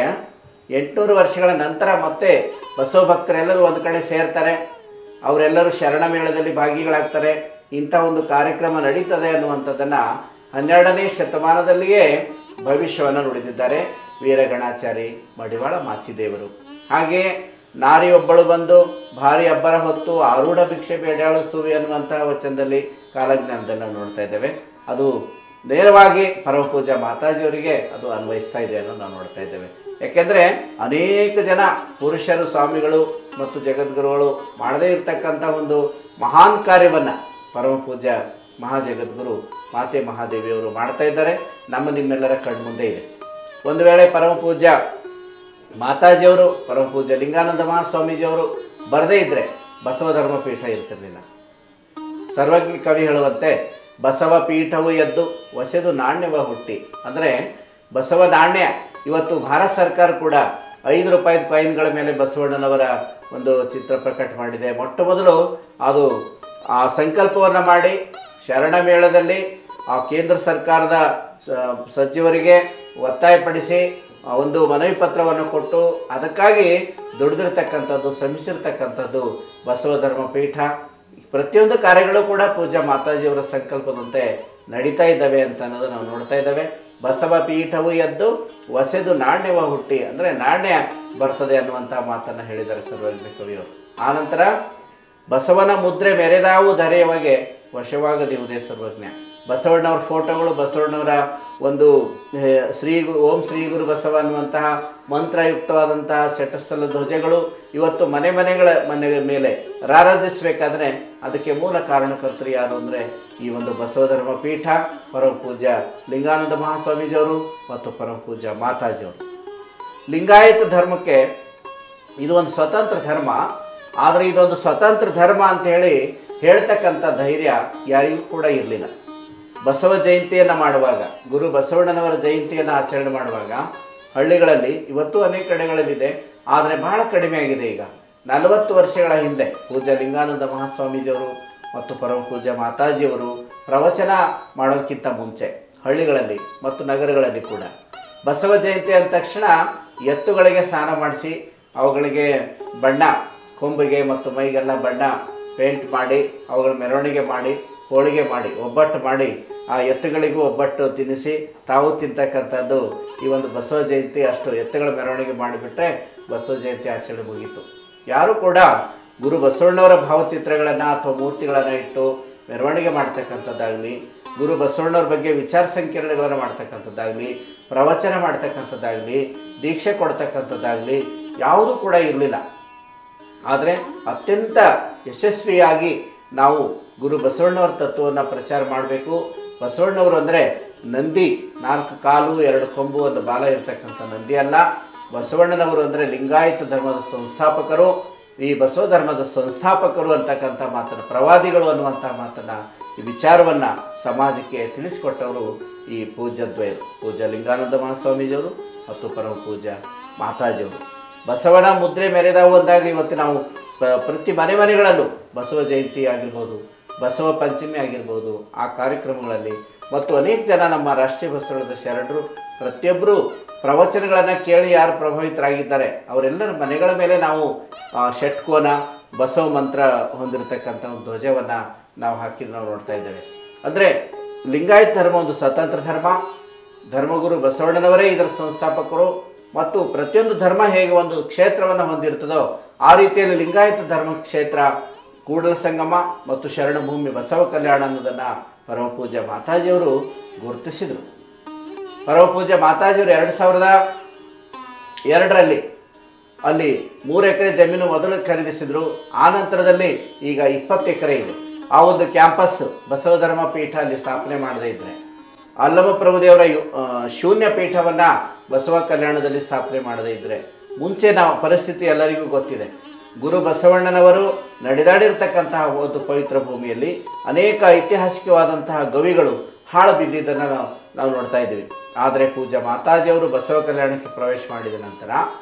800 ವರ್ಷಗಳ ನಂತರ ಮತ್ತೆ ಬಸವ ಭಕ್ತರೆಲ್ಲರೂ ಒಂದು ಕಡೆ ಸೇರ್ತಾರೆ, ಅವರೆಲ್ಲರೂ ಶರಣ ಮೇಳದಲ್ಲಿ ಭಾಗಿಗಳಾಗ್ತಾರೆ, ಇಂಥ ಒಂದು ಕಾರ್ಯಕ್ರಮ ನಡೀತದೆ ಅನ್ನುವಂಥದ್ದನ್ನು 12ನೇ ಶತಮಾನದಲ್ಲಿಯೇ ಭವಿಷ್ಯವನ್ನು ನುಡಿದಿದ್ದಾರೆ ವೀರಗಣಾಚಾರಿ ಮಡಿವಾಳ ಮಾಚಿದೇವರು. ಹಾಗೆ ನಾರಿಯೊಬ್ಬಳು ಬಂದು ಭಾರಿ ಅಬ್ಬರ ಹೊತ್ತು ಆರೂಢ ಭಿಕ್ಷೆ ಬೇಡಾಳು ಸುವಿ ಅನ್ನುವಂತಹ ವಚನದಲ್ಲಿ ಕಾಲಜ್ಞಾನದಲ್ಲಿ ನೋಡ್ತಾ ಇದ್ದೇವೆ. ಅದು ನೇರವಾಗಿ ಪರಮಪೂಜ್ಯ ಮಾತಾಜಿಯವರಿಗೆ ಅದು ಅನ್ವಯಿಸ್ತಾ ಇದೆ ಅನ್ನೋ ನಾವು ನೋಡ್ತಾ ಇದ್ದೇವೆ. ಯಾಕೆಂದರೆ ಅನೇಕ ಜನ ಪುರುಷರು, ಸ್ವಾಮಿಗಳು ಮತ್ತು ಜಗದ್ಗುರುಗಳು ಮಾಡದೇ ಇರತಕ್ಕಂಥ ಒಂದು ಮಹಾನ್ ಕಾರ್ಯವನ್ನು ಪರಮಪೂಜ್ಯ ಮಹಾಜಗದ್ಗುರು ಮಾತೆ ಮಹಾದೇವಿಯವರು ಮಾಡ್ತಾ ಇದ್ದಾರೆ, ನಿಮ್ಮೆಲ್ಲರ ಕಣ್ಮುಂದೆ ಇದೆ. ಒಂದು ವೇಳೆ ಪರಮಪೂಜ್ಯ ಮಾತಾಜಿಯವರು, ಪರಮಪೂಜ್ಯ ಲಿಂಗಾನಂದ ಮಹಾಸ್ವಾಮೀಜಿಯವರು ಬರದೇ ಇದ್ದರೆ ಬಸವ ಧರ್ಮ ಪೀಠ ಇರ್ತಿರಲಿಲ್ಲ. ಸರ್ವಜ್ಞ ಕವಿ ಹೇಳುವಂತೆ ಬಸವ ಪೀಠವು ಎದ್ದು ವಸೆದು ನಾಣ್ಯವ ಹುಟ್ಟಿ. ಅಂದರೆ ಬಸವ ನಾಣ್ಯ ಇವತ್ತು ಭಾರತ ಸರ್ಕಾರ ಕೂಡ 5 ರೂಪಾಯಿ ಕಾಯಿನ್ಗಳ ಮೇಲೆ ಬಸವಣ್ಣನವರ ಒಂದು ಚಿತ್ರ ಪ್ರಕಟ ಮಾಡಿದೆ. ಮೊಟ್ಟ ಮೊದಲು ಅದು ಆ ಸಂಕಲ್ಪವನ್ನು ಮಾಡಿ ಶರಣ ಮೇಳದಲ್ಲಿ ಆ ಕೇಂದ್ರ ಸರ್ಕಾರದ ಸಚಿವರಿಗೆ ಒತ್ತಾಯಪಡಿಸಿ ಒಂದು ಮನವಿ ಪತ್ರವನ್ನು ಕೊಟ್ಟು ಅದಕ್ಕಾಗಿ ದುಡಿದಿರ್ತಕ್ಕಂಥದ್ದು, ಶ್ರಮಿಸಿರ್ತಕ್ಕಂಥದ್ದು ಬಸವ ಧರ್ಮ ಪೀಠ. ಪ್ರತಿಯೊಂದು ಕಾರ್ಯಗಳು ಕೂಡ ಪೂಜ್ಯ ಮಾತಾಜಿಯವರ ಸಂಕಲ್ಪದಂತೆ ನಡೀತಾ ಇದ್ದಾವೆ ಅಂತ ಅನ್ನೋದು ನಾವು ನೋಡ್ತಾ ಇದ್ದಾವೆ. ಬಸವ ಪೀಠವು ಎದ್ದು ವಸೆದು ನಾಣ್ಯವ ಹುಟ್ಟಿ, ಅಂದರೆ ನಾಣ್ಯ ಬರ್ತದೆ ಅನ್ನುವಂಥ ಮಾತನ್ನು ಹೇಳಿದ್ದಾರೆ ಸರ್ವಜ್ಞ ಕವಿಯವರು. ಆನಂತರ ಬಸವನ ಮುದ್ರೆ ಮೆರೆದಾವು ಧರೆಯವಗೆ ವಶವಾಗದಿರುವುದೇ ಸರ್ವಜ್ಞ. ಬಸವಣ್ಣವ್ರ ಫೋಟೋಗಳು, ಬಸವಣ್ಣವರ ಒಂದು ಓಂ ಶ್ರೀ ಗುರು ಬಸವ ಅನ್ನುವಂತಹ ಮಂತ್ರಯುಕ್ತವಾದಂತಹ ಶಟಸ್ಥಲ ಧ್ವಜಗಳು ಇವತ್ತು ಮನೆ ಮೇಲೆ ರಾರಾಜಿಸಬೇಕಾದ್ರೆ ಅದಕ್ಕೆ ಮೂಲ ಕಾರಣಕರ್ತರು ಯಾರು ಅಂದರೆ ಈ ಒಂದು ಬಸವ ಧರ್ಮ ಪೀಠ, ಪರಮಪೂಜ್ಯ ಲಿಂಗಾನಂದ ಮಹಾಸ್ವಾಮೀಜಿಯವರು ಮತ್ತು ಪರಮಪೂಜ್ಯ ಮಾತಾಜಿಯವರು. ಲಿಂಗಾಯತ ಧರ್ಮಕ್ಕೆ ಇದು ಒಂದು ಸ್ವತಂತ್ರ ಧರ್ಮ, ಆದರೆ ಇದೊಂದು ಸ್ವತಂತ್ರ ಧರ್ಮ ಅಂತ ಹೇಳ್ತಕ್ಕಂಥ ಧೈರ್ಯ ಯಾರಿಗೂ ಕೂಡ ಇರಲಿಲ್ಲ. ಬಸವ ಜಯಂತಿಯನ್ನು ಮಾಡುವಾಗ, ಗುರು ಬಸವಣ್ಣನವರ ಜಯಂತಿಯನ್ನು ಆಚರಣೆ ಮಾಡುವಾಗ ಹಳ್ಳಿಗಳಲ್ಲಿ ಇವತ್ತು ಅನೇಕ ಕಡೆಗಳಲ್ಲಿದೆ, ಆದರೆ ಬಹಳ ಕಡಿಮೆ ಆಗಿದೆ. ಈಗ 40 ವರ್ಷಗಳ ಹಿಂದೆ ಪೂಜ್ಯ ಲಿಂಗಾನಂದ ಮಹಾಸ್ವಾಮೀಜಿಯವರು ಮತ್ತು ಪರಮಪೂಜ್ಯ ಮಾತಾಜಿಯವರು ಪ್ರವಚನ ಮಾಡೋದಕ್ಕಿಂತ ಮುಂಚೆ ಹಳ್ಳಿಗಳಲ್ಲಿ ಮತ್ತು ನಗರಗಳಲ್ಲಿ ಕೂಡ ಬಸವ ಜಯಂತಿ ಅಂದ ತಕ್ಷಣ ಎತ್ತುಗಳಿಗೆ ಸ್ನಾನ ಮಾಡಿಸಿ ಅವುಗಳಿಗೆ ಬಣ್ಣ, ಕೊಂಬಿಗೆ ಮತ್ತು ಮೈಗೆಲ್ಲ ಬಣ್ಣ ಪೇಂಟ್ ಮಾಡಿ ಅವುಗಳ ಮೆರವಣಿಗೆ ಮಾಡಿ ಹೋಳಿಗೆ ಮಾಡಿ ಒಬ್ಬಟ್ಟು ಮಾಡಿ ಆ ಎತ್ತುಗಳಿಗೂ ಒಬ್ಬಟ್ಟು ತಿನ್ನಿಸಿ ತಾವು ತಿಂತಕ್ಕಂಥದ್ದು ಈ ಒಂದು ಬಸವ ಜಯಂತಿ. ಅಷ್ಟು ಎತ್ತುಗಳ ಮೆರವಣಿಗೆ ಮಾಡಿಬಿಟ್ರೆ ಬಸವ ಜಯಂತಿ ಆಚರಣೆ ಮುಗೀತು. ಯಾರೂ ಕೂಡ ಗುರು ಬಸವಣ್ಣವರ ಭಾವಚಿತ್ರಗಳನ್ನು ಅಥವಾ ಮೂರ್ತಿಗಳನ್ನು ಇಟ್ಟು ಮೆರವಣಿಗೆ ಮಾಡ್ತಕ್ಕಂಥದ್ದಾಗಲಿ, ಗುರು ಬಸವಣ್ಣವ್ರ ಬಗ್ಗೆ ವಿಚಾರ ಸಂಕಿರಣಗಳನ್ನು ಮಾಡ್ತಕ್ಕಂಥದ್ದಾಗಲಿ, ಪ್ರವಚನ ಮಾಡ್ತಕ್ಕಂಥದ್ದಾಗಲಿ, ದೀಕ್ಷೆ ಕೊಡ್ತಕ್ಕಂಥದ್ದಾಗಲಿ ಯಾವುದೂ ಕೂಡ ಇರಲಿಲ್ಲ. ಆದರೆ ಅತ್ಯಂತ ಯಶಸ್ವಿಯಾಗಿ ನಾವು ಗುರು ಬಸವಣ್ಣವ್ರ ತತ್ವವನ್ನು ಪ್ರಚಾರ ಮಾಡಬೇಕು. ಬಸವಣ್ಣವರು ಅಂದರೆ ನಂದಿ, 4 ಕಾಲು 2 ಕೊಂಬು ಒಂದು ಬಾಲ ಇರತಕ್ಕಂಥ ನಂದಿ ಅಲ್ಲ. ಬಸವಣ್ಣನವರು ಅಂದರೆ ಲಿಂಗಾಯತ ಧರ್ಮದ ಸಂಸ್ಥಾಪಕರು, ಈ ಬಸವ ಧರ್ಮದ ಸಂಸ್ಥಾಪಕರು ಅಂತಕ್ಕಂಥ ಮಾತನ್ನು, ಪ್ರವಾದಿಗಳು ಅನ್ನುವಂಥ ಮಾತನ್ನು, ಈ ವಿಚಾರವನ್ನು ಸಮಾಜಕ್ಕೆ ತಿಳಿಸಿಕೊಟ್ಟವರು ಈ ಪೂಜ್ಯದ್ವಯರು, ಪೂಜ್ಯ ಲಿಂಗಾನಂದ ಮಹಾಸ್ವಾಮೀಜಿಯವರು ಮತ್ತು ಪರಮ ಪೂಜ್ಯ ಮಾತಾಜಿಯವರು. ಬಸವನ ಮುದ್ರೆ ಮೆರೆದಾವು ಅಂದಾಗ ಇವತ್ತು ನಾವು ಪ್ರತಿ ಮನೆಗಳಲ್ಲೂ ಬಸವ ಜಯಂತಿ ಆಗಿರ್ಬೋದು, ಬಸವ ಪಂಚಮಿ ಆಗಿರ್ಬೋದು, ಆ ಕಾರ್ಯಕ್ರಮಗಳಲ್ಲಿ ಮತ್ತು ಅನೇಕ ಜನ ನಮ್ಮ ರಾಷ್ಟ್ರೀಯ ಬಸವಣ್ಣದ ಶರಣರು ಪ್ರತಿಯೊಬ್ಬರು ಪ್ರವಚನಗಳನ್ನು ಕೇಳಿ ಯಾರು ಪ್ರಭಾವಿತರಾಗಿದ್ದಾರೆ ಅವರೆಲ್ಲರ ಮನೆಗಳ ಮೇಲೆ ನಾವು ಷಟ್ಕೋನ ಬಸವ ಮಂತ್ರ ಹೊಂದಿರತಕ್ಕಂಥ ಒಂದು ಧ್ವಜವನ್ನು ನಾವು ಹಾಕಿದ್ದು ನಾವು ನೋಡ್ತಾ ಇದ್ದೇವೆ. ಅಂದರೆ ಲಿಂಗಾಯತ ಧರ್ಮ ಒಂದು ಸ್ವತಂತ್ರ ಧರ್ಮ, ಧರ್ಮಗುರು ಬಸವಣ್ಣನವರೇ ಇದರ ಸಂಸ್ಥಾಪಕರು ಮತ್ತು ಪ್ರತಿಯೊಂದು ಧರ್ಮ ಹೇಗೆ ಒಂದು ಕ್ಷೇತ್ರವನ್ನು ಹೊಂದಿರ್ತದೋ ಆ ರೀತಿಯಲ್ಲಿ ಲಿಂಗಾಯತ ಧರ್ಮ ಕ್ಷೇತ್ರ ಕೂಡಲ ಸಂಗಮ ಮತ್ತು ಶರಣಭೂಮಿ ಬಸವ ಕಲ್ಯಾಣ ಅನ್ನೋದನ್ನು ಪರಮಪೂಜ್ಯ ಮಾತಾಜಿಯವರು ಗುರುತಿಸಿದರು. ಪರಮಪೂಜ್ಯ ಮಾತಾಜಿಯವರು 2002ರಲ್ಲಿ ಅಲ್ಲಿ 3 ಎಕರೆ ಜಮೀನು ಮೊದಲು ಖರೀದಿಸಿದರು. ಆ ನಂತರದಲ್ಲಿ ಈಗ 20 ಎಕರೆ ಇದೆ. ಆ ಒಂದು ಕ್ಯಾಂಪಸ್ ಬಸವ ಧರ್ಮ ಪೀಠ ಅಲ್ಲಿ ಸ್ಥಾಪನೆ ಮಾಡದೇ ಇದ್ದರೆ, ಅಲ್ಲಮ ಪ್ರಭುದೇವರ ಶೂನ್ಯ ಪೀಠವನ್ನು ಬಸವ ಕಲ್ಯಾಣದಲ್ಲಿ ಸ್ಥಾಪನೆ ಮಾಡದೇ ಇದ್ದರೆ, ಮುಂಚೆ ನಾವು ಪರಿಸ್ಥಿತಿ ಎಲ್ಲರಿಗೂ ಗೊತ್ತಿದೆ. ಗುರು ಬಸವಣ್ಣನವರು ನಡೆದಾಡಿರ್ತಕ್ಕಂತಹ ಒಂದು ಪವಿತ್ರ ಭೂಮಿಯಲ್ಲಿ ಅನೇಕ ಐತಿಹಾಸಿಕವಾದಂತಹ ಗವಿಗಳು ಹಾಳು ಬಿದ್ದಿದ್ದನ್ನು ನಾವು ನೋಡ್ತಾ ಇದ್ದೀವಿ. ಆದರೆ ಪೂಜ್ಯ ಮಾತಾಜಿಯವರು ಬಸವ ಕಲ್ಯಾಣಕ್ಕೆ ಪ್ರವೇಶ ಮಾಡಿದ ನಂತರ,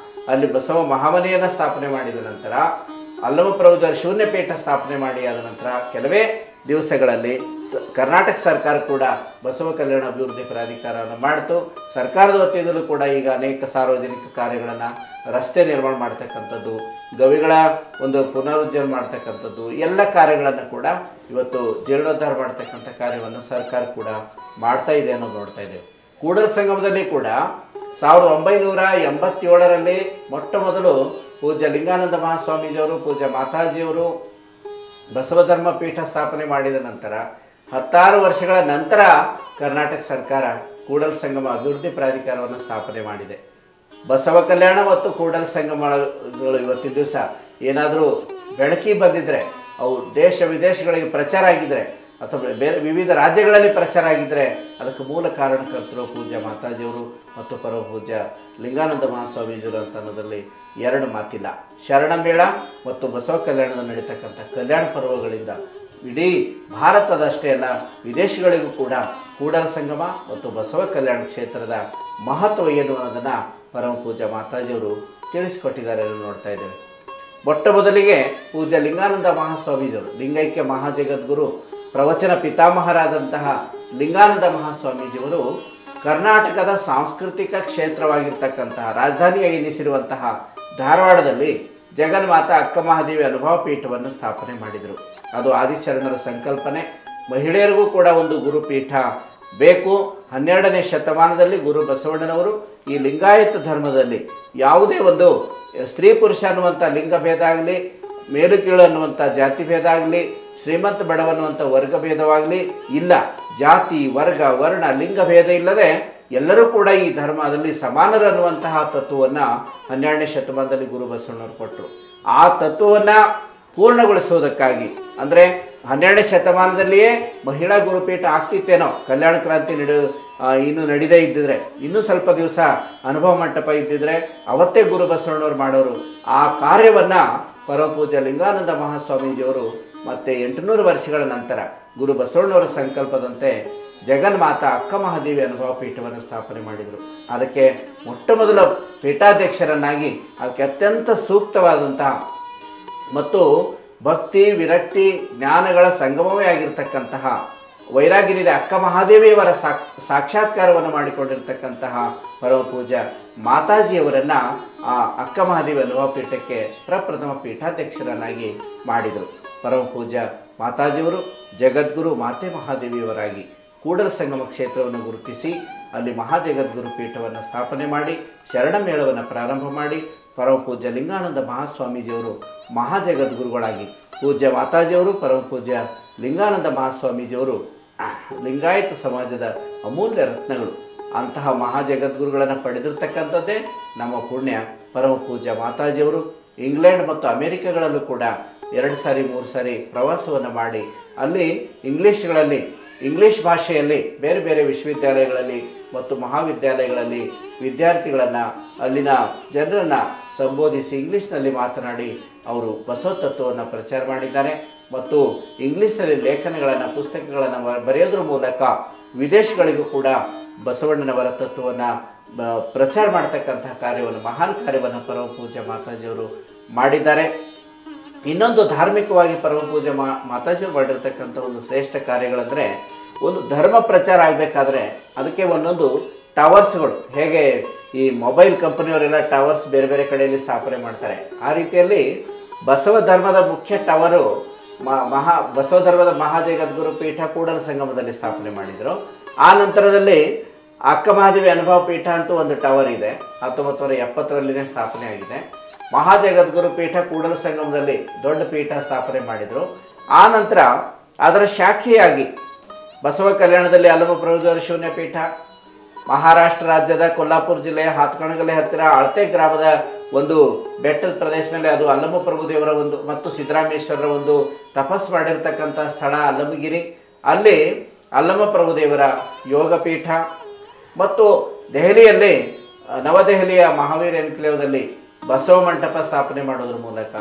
ಅಲ್ಲಿ ಬಸವ ಮಹಾಮನೆಯನ್ನು ಸ್ಥಾಪನೆ ಮಾಡಿದ ನಂತರ, ಅಲ್ಲಮ ಪ್ರಭುದೇವರ ಶೂನ್ಯ ಪೀಠ ಸ್ಥಾಪನೆ ಮಾಡಿ ಆದ ನಂತರ ಕೆಲವೇ ದಿವಸಗಳಲ್ಲಿ ಕರ್ನಾಟಕ ಸರ್ಕಾರ ಕೂಡ ಬಸವ ಕಲ್ಯಾಣ ಅಭಿವೃದ್ಧಿ ಪ್ರಾಧಿಕಾರವನ್ನು ಮಾಡಿತು. ಸರ್ಕಾರದ ವತಿಯಿಂದಲೂ ಕೂಡ ಈಗ ಅನೇಕ ಸಾರ್ವಜನಿಕ ಕಾರ್ಯಗಳನ್ನು, ರಸ್ತೆ ನಿರ್ಮಾಣ ಮಾಡ್ತಕ್ಕಂಥದ್ದು, ಗವಿಗಳ ಒಂದು ಪುನರುಜ್ಜೀವನ ಮಾಡ್ತಕ್ಕಂಥದ್ದು, ಎಲ್ಲ ಕಾರ್ಯಗಳನ್ನು ಕೂಡ ಇವತ್ತು ಜೀರ್ಣೋದ್ಧಾರ ಮಾಡ್ತಕ್ಕಂಥ ಕಾರ್ಯವನ್ನು ಸರ್ಕಾರ ಕೂಡ ಮಾಡ್ತಾ ಇದೆ ಅನ್ನೋದು ನೋಡ್ತಾ ಇದ್ದೇವೆ. ಕೂಡಲ ಸಂಗಮದಲ್ಲಿ ಕೂಡ 1987ರಲ್ಲಿ ಮೊಟ್ಟ ಮೊದಲು ಪೂಜ್ಯ ಲಿಂಗಾನಂದ ಮಹಾಸ್ವಾಮೀಜಿಯವರು, ಪೂಜ್ಯ ಮಾತಾಜಿಯವರು ಬಸವ ಧರ್ಮ ಪೀಠ ಸ್ಥಾಪನೆ ಮಾಡಿದ ನಂತರ 16 ವರ್ಷಗಳ ನಂತರ ಕರ್ನಾಟಕ ಸರ್ಕಾರ ಕೂಡಲ ಸಂಗಮ ಅಭಿವೃದ್ಧಿ ಪ್ರಾಧಿಕಾರವನ್ನು ಸ್ಥಾಪನೆ ಮಾಡಿದೆ. ಬಸವ ಕಲ್ಯಾಣ ಮತ್ತು ಕೂಡಲ ಸಂಗಮಗಳು ಇವತ್ತಿನ ದಿವಸ ಏನಾದರೂ ಬೆಳಕಿ ಬಂದಿದ್ದರೆ, ಅವು ದೇಶ ವಿದೇಶಗಳಿಗೆ ಪ್ರಚಾರ ಆಗಿದ್ದರೆ ಅಥವಾ ಬೇರೆ ವಿವಿಧ ರಾಜ್ಯಗಳಲ್ಲಿ ಪ್ರಚಾರ ಆಗಿದ್ದರೆ ಅದಕ್ಕೆ ಮೂಲ ಕಾರಣಕರ್ತರು ಪೂಜ್ಯ ಮಾತಾಜಿಯವರು ಮತ್ತು ಪರಮಪೂಜ್ಯ ಲಿಂಗಾನಂದ ಮಹಾಸ್ವಾಮೀಜಿಯವರು ಅಂತ ಅನ್ನೋದರಲ್ಲಿ ಎರಡು ಮಾತಿಲ್ಲ. ಶರಣ ಮೇಳ ಮತ್ತು ಬಸವ ಕಲ್ಯಾಣದ ನಡೀತಕ್ಕಂಥ ಕಲ್ಯಾಣ ಪರ್ವಗಳಿಂದ ಇಡೀ ಭಾರತದಷ್ಟೇ ಅಲ್ಲ, ವಿದೇಶಗಳಿಗೂ ಕೂಡ ಕೂಡಲ ಸಂಗಮ ಮತ್ತು ಬಸವ ಕಲ್ಯಾಣ ಕ್ಷೇತ್ರದ ಮಹತ್ವ ಏನು ಅನ್ನೋದನ್ನು ಪರಮಪೂಜ್ಯ ಮಾತಾಜಿಯವರು ತಿಳಿಸಿಕೊಟ್ಟಿದ್ದಾರೆ ಎಂದು ನೋಡ್ತಾ ಇದ್ದೇವೆ. ಮೊಟ್ಟ ಮೊದಲಿಗೆ ಪೂಜ್ಯ ಲಿಂಗಾನಂದ ಮಹಾಸ್ವಾಮೀಜಿಯವರು, ಲಿಂಗೈಕ್ಯ ಮಹಾಜಗದ್ಗುರು ಪ್ರವಚನ ಪಿತಾಮಹರಾದಂತಹ ಲಿಂಗಾನಂದ ಮಹಾಸ್ವಾಮೀಜಿಯವರು ಕರ್ನಾಟಕದ ಸಾಂಸ್ಕೃತಿಕ ಕ್ಷೇತ್ರವಾಗಿರ್ತಕ್ಕಂತಹ ರಾಜಧಾನಿಯಾಗಿ ಎನಿಸಿರುವಂತಹ ಧಾರವಾಡದಲ್ಲಿ ಜಗನ್ಮಾತಾ ಅಕ್ಕ ಮಹಾದೇವಿ ಅನುಭವ ಪೀಠವನ್ನು ಸ್ಥಾಪನೆ ಮಾಡಿದರು. ಅದು ಆದಿಶರಣರ ಸಂಕಲ್ಪನೆ. ಮಹಿಳೆಯರಿಗೂ ಕೂಡ ಒಂದು ಗುರುಪೀಠ ಬೇಕು. 12ನೇ ಶತಮಾನದಲ್ಲಿ ಗುರು ಬಸವಣ್ಣನವರು ಈ ಲಿಂಗಾಯತ ಧರ್ಮದಲ್ಲಿ ಯಾವುದೇ ಒಂದು ಸ್ತ್ರೀ ಪುರುಷ ಅನ್ನುವಂಥ ಲಿಂಗ ಭೇದ ಆಗಲಿ, ಮೇಲು ಕೀಳು ಅನ್ನುವಂಥ ಜಾತಿ ಭೇದ ಆಗಲಿ, ಶ್ರೀಮಂತ ಬಡವ ಅನ್ನುವಂಥ ವರ್ಗ ಭೇದವಾಗಲಿ ಇಲ್ಲ. ಜಾತಿ, ವರ್ಗ, ವರ್ಣ, ಲಿಂಗ ಭೇದ ಇಲ್ಲದೆ ಎಲ್ಲರೂ ಕೂಡ ಈ ಧರ್ಮದಲ್ಲಿ ಸಮಾನರು ಅನ್ನುವಂತಹ ತತ್ವವನ್ನು 12ನೇ ಶತಮಾನದಲ್ಲಿ ಗುರು ಬಸವಣ್ಣವರು ಕೊಟ್ಟರು. ಆ ತತ್ವವನ್ನು ಪೂರ್ಣಗೊಳಿಸುವುದಕ್ಕಾಗಿ, ಅಂದರೆ 12ನೇ ಶತಮಾನದಲ್ಲಿಯೇ ಮಹಿಳಾ ಗುರುಪೀಠ ಆಗ್ತಿತ್ತೇನೋ, ಕಲ್ಯಾಣ ಕ್ರಾಂತಿ ಇನ್ನೂ ನಡೀದೇ ಇದ್ದಿದ್ರೆ, ಇನ್ನೂ ಸ್ವಲ್ಪ ದಿವಸ ಅನುಭವ ಮಂಟಪ ಇದ್ದಿದ್ರೆ ಅವತ್ತೇ ಗುರು ಬಸವಣ್ಣವರು ಮಾಡೋರು. ಆ ಕಾರ್ಯವನ್ನು ಪರಮಪೂಜ್ಯ ಲಿಂಗಾನಂದ ಮಹಾಸ್ವಾಮೀಜಿಯವರು ಮತ್ತು 800 ವರ್ಷಗಳ ನಂತರ ಗುರು ಬಸವಣ್ಣವರ ಸಂಕಲ್ಪದಂತೆ ಜಗನ್ಮಾತಾ ಅಕ್ಕ ಮಹಾದೇವಿ ಅನುಭವ ಪೀಠವನ್ನು ಸ್ಥಾಪನೆ ಮಾಡಿದರು. ಅದಕ್ಕೆ ಮೊಟ್ಟ ಮೊದಲ ಪೀಠಾಧ್ಯಕ್ಷರನ್ನಾಗಿ ಅದಕ್ಕೆ ಅತ್ಯಂತ ಸೂಕ್ತವಾದಂತಹ ಮತ್ತು ಭಕ್ತಿ, ವಿರಕ್ತಿ, ಜ್ಞಾನಗಳ ಸಂಗಮವೇ ಆಗಿರ್ತಕ್ಕಂತಹ ವೈರಾಗಿರಿಯ ಅಕ್ಕ ಮಹಾದೇವಿಯವರ ಸಾಕ್ಷಾತ್ಕಾರವನ್ನು ಮಾಡಿಕೊಂಡಿರ್ತಕ್ಕಂತಹ ಪರಮಪೂಜ್ಯ ಮಾತಾಜಿಯವರನ್ನು ಆ ಅಕ್ಕ ಮಹಾದೇವಿ ಅನುಭವ ಪೀಠಕ್ಕೆ ಪ್ರಪ್ರಥಮ ಪೀಠಾಧ್ಯಕ್ಷರನ್ನಾಗಿ ಮಾಡಿದರು. ಪರಮಪೂಜ್ಯ ಮಾತಾಜಿಯವರು ಜಗದ್ಗುರು ಮಾತೆ ಮಹಾದೇವಿಯವರಾಗಿ ಕೂಡಲ ಸಂಗಮ ಕ್ಷೇತ್ರವನ್ನು ಗುರುತಿಸಿ ಅಲ್ಲಿ ಮಹಾಜಗದ್ಗುರು ಪೀಠವನ್ನು ಸ್ಥಾಪನೆ ಮಾಡಿ ಶರಣ ಮೇಳವನ್ನು ಪ್ರಾರಂಭ ಮಾಡಿ ಪರಮಪೂಜ್ಯ ಲಿಂಗಾನಂದ ಮಹಾಸ್ವಾಮೀಜಿಯವರು ಮಹಾಜಗದ್ಗುರುಗಳಾಗಿ, ಪೂಜ್ಯ ಮಾತಾಜಿಯವರು ಪರಮಪೂಜ್ಯ ಲಿಂಗಾನಂದ ಮಹಾಸ್ವಾಮೀಜಿಯವರು ಲಿಂಗಾಯತ ಸಮಾಜದ ಅಮೂಲ್ಯ ರತ್ನಗಳು. ಅಂತಹ ಮಹಾಜಗದ್ಗುರುಗಳನ್ನು ಪಡೆದಿರ್ತಕ್ಕಂಥದ್ದೇ ನಮ್ಮ ಪುಣ್ಯ. ಪರಮಪೂಜ್ಯ ಮಾತಾಜಿಯವರು ಇಂಗ್ಲೆಂಡ್ ಮತ್ತು ಅಮೆರಿಕಗಳಲ್ಲೂ ಕೂಡ 2 ಸಾರಿ 3 ಸಾರಿ ಪ್ರವಾಸವನ್ನು ಮಾಡಿ ಅಲ್ಲಿ ಇಂಗ್ಲೀಷ್ ಭಾಷೆಯಲ್ಲಿ ಬೇರೆ ಬೇರೆ ವಿಶ್ವವಿದ್ಯಾಲಯಗಳಲ್ಲಿ ಮತ್ತು ಮಹಾವಿದ್ಯಾಲಯಗಳಲ್ಲಿ ವಿದ್ಯಾರ್ಥಿಗಳನ್ನು, ಅಲ್ಲಿನ ಜನರನ್ನು ಸಂಬೋಧಿಸಿ ಇಂಗ್ಲೀಷ್ನಲ್ಲಿ ಮಾತನಾಡಿ ಅವರು ಬಸವ ತತ್ವವನ್ನು ಪ್ರಚಾರ ಮಾಡಿದ್ದಾರೆ. ಮತ್ತು ಇಂಗ್ಲೀಷ್ನಲ್ಲಿ ಲೇಖನಗಳನ್ನು, ಪುಸ್ತಕಗಳನ್ನು ಬರೆಯೋದ್ರ ಮೂಲಕ ವಿದೇಶಗಳಿಗೂ ಕೂಡ ಬಸವಣ್ಣನವರ ತತ್ವವನ್ನು ಪ್ರಚಾರ ಮಾಡ್ತಕ್ಕಂತಹ ಕಾರ್ಯವನ್ನು, ಮಹಾನ್ ಕಾರ್ಯವನ್ನು ಪರಮಪೂಜ್ಯ ಮಾತಾಜಿಯವರು ಮಾಡಿದ್ದಾರೆ. ಇನ್ನೊಂದು ಧಾರ್ಮಿಕವಾಗಿ ಪರಮಪೂಜ್ಯ ಮಾತಾಜಿಯವರು ಮಾಡಿರ್ತಕ್ಕಂಥ ಒಂದು ಶ್ರೇಷ್ಠ ಕಾರ್ಯಗಳಂದರೆ ಒಂದು ಧರ್ಮ ಪ್ರಚಾರ ಆಗಬೇಕಾದ್ರೆ ಅದಕ್ಕೆ ಒಂದೊಂದು ಟವರ್ಸ್ಗಳು, ಹೇಗೆ ಈ ಮೊಬೈಲ್ ಕಂಪನಿಯವರೆಲ್ಲ ಟವರ್ಸ್ ಬೇರೆ ಬೇರೆ ಕಡೆಯಲ್ಲಿ ಸ್ಥಾಪನೆ ಮಾಡ್ತಾರೆ, ಆ ರೀತಿಯಲ್ಲಿ ಬಸವ ಧರ್ಮದ ಮುಖ್ಯ ಟವರು ಬಸವ ಧರ್ಮದ ಮಹಾಜಗದ್ಗುರು ಪೀಠ ಕೂಡಲ ಸಂಗಮದಲ್ಲಿ ಸ್ಥಾಪನೆ ಮಾಡಿದರು. ಆ ನಂತರದಲ್ಲಿ ಅಕ್ಕಮಹಾದೇವಿ ಅನುಭವ ಪೀಠ ಅಂತೂ ಒಂದು ಟವರ್ ಇದೆ, 1970ರಲ್ಲಿನೇ ಸ್ಥಾಪನೆ ಆಗಿದೆ. ಮಹಾಜಗದ್ಗುರು ಪೀಠ ಕೂಡಲ ಸಂಗಮದಲ್ಲಿ ದೊಡ್ಡ ಪೀಠ ಸ್ಥಾಪನೆ ಮಾಡಿದರು. ಆ ನಂತರ ಅದರ ಶಾಖೆಯಾಗಿ ಬಸವ ಕಲ್ಯಾಣದಲ್ಲಿ ಅಲ್ಲಮ ಪ್ರಭುದೇವರ ಶೂನ್ಯ ಪೀಠ, ಮಹಾರಾಷ್ಟ್ರ ರಾಜ್ಯದ ಕೊಲ್ಲಾಪುರ ಜಿಲ್ಲೆಯ ಹಾತಕಣಗಲೆ ಹತ್ತಿರ ಅಳತೆ ಗ್ರಾಮದ ಒಂದು ಬೆಟ್ಟದ ಪ್ರದೇಶದಲ್ಲಿ ಅದು ಅಲ್ಲಮ ಪ್ರಭುದೇವರ ಒಂದು ಮತ್ತು ಸಿದ್ದರಾಮೇಶ್ವರರ ಒಂದು ತಪಸ್ ಮಾಡಿರ್ತಕ್ಕಂಥ ಸ್ಥಳ ಅಲ್ಲಮಗಿರಿ. ಅಲ್ಲಿ ಅಲ್ಲಮ ಪ್ರಭುದೇವರ ಯೋಗ ಪೀಠ ಮತ್ತು ದೆಹಲಿಯಲ್ಲಿ ನವದೆಹಲಿಯ ಮಹಾವೀರ್ ಎನ್ಕ್ಲೇವ್ದಲ್ಲಿ ಬಸವ ಮಂಟಪ ಸ್ಥಾಪನೆ ಮಾಡೋದ್ರ ಮೂಲಕ,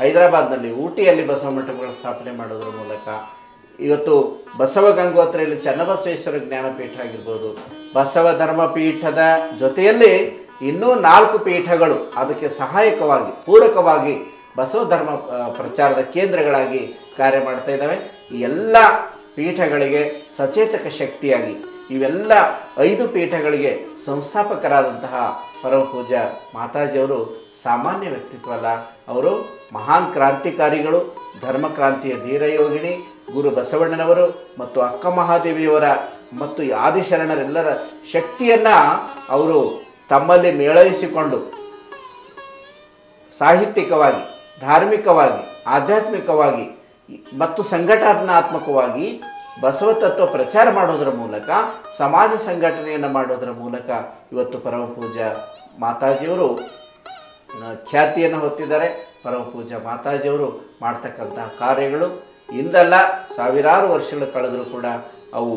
ಹೈದರಾಬಾದ್ನಲ್ಲಿ ಊಟಿಯಲ್ಲಿ ಬಸವ ಮಂಟಪಗಳ ಸ್ಥಾಪನೆ ಮಾಡೋದ್ರ ಮೂಲಕ, ಇವತ್ತು ಬಸವ ಗಂಗೋತ್ರಿಯಲ್ಲಿ ಚನ್ನಬಸವೇಶ್ವರ ಜ್ಞಾನಪೀಠ ಆಗಿರ್ಬೋದು, ಬಸವ ಧರ್ಮ ಪೀಠದ ಜೊತೆಯಲ್ಲಿ ಇನ್ನೂ 4 ಪೀಠಗಳು ಅದಕ್ಕೆ ಸಹಾಯಕವಾಗಿ ಪೂರಕವಾಗಿ ಬಸವ ಧರ್ಮ ಪ್ರಚಾರದ ಕೇಂದ್ರಗಳಾಗಿ ಕಾರ್ಯ ಮಾಡ್ತಾ ಇದ್ದಾವೆ. ಈ ಎಲ್ಲ ಪೀಠಗಳಿಗೆ ಸಚೇತಕ ಶಕ್ತಿಯಾಗಿ ಇವೆಲ್ಲ 5 ಪೀಠಗಳಿಗೆ ಸಂಸ್ಥಾಪಕರಾದಂತಹ ಪರಮ ಪೂಜ್ಯ ಮಾತಾಜಿಯವರು ಸಾಮಾನ್ಯ ವ್ಯಕ್ತಿತ್ವ ಅಲ್ಲ, ಅವರು ಮಹಾನ್ ಕ್ರಾಂತಿಕಾರಿಗಳು, ಧರ್ಮ ಕ್ರಾಂತಿಯ ಧೀರಯೋಗಿಣಿ, ಗುರು ಬಸವಣ್ಣನವರು ಮತ್ತು ಅಕ್ಕ ಮಹಾದೇವಿಯವರ ಮತ್ತು ಆದಿಶರಣರೆಲ್ಲರ ಶಕ್ತಿಯನ್ನು ಅವರು ತಮ್ಮಲ್ಲಿ ಮೇಳೈಸಿಕೊಂಡು ಸಾಹಿತ್ಯಿಕವಾಗಿ, ಧಾರ್ಮಿಕವಾಗಿ, ಆಧ್ಯಾತ್ಮಿಕವಾಗಿ ಮತ್ತು ಸಂಘಟನಾತ್ಮಕವಾಗಿ ಬಸವ ತತ್ವ ಪ್ರಚಾರ ಮಾಡೋದರ ಮೂಲಕ, ಸಮಾಜ ಸಂಘಟನೆಯನ್ನು ಮಾಡೋದರ ಮೂಲಕ ಇವತ್ತು ಪರಮ ಪೂಜ್ಯ ಮಾತಾಜಿಯವರು ಖ್ಯಾತಿಯನ್ನು ಹೊತ್ತಿದ್ದಾರೆ. ಪರಮ ಪೂಜ್ಯ ಮಾತಾಜಿಯವರು ಮಾಡ್ತಕ್ಕಂತಹ ಕಾರ್ಯಗಳು ಇಂದಲ್ಲ ಸಾವಿರಾರು ವರ್ಷಗಳು ಕಳೆದರೂ ಕೂಡ ಅವು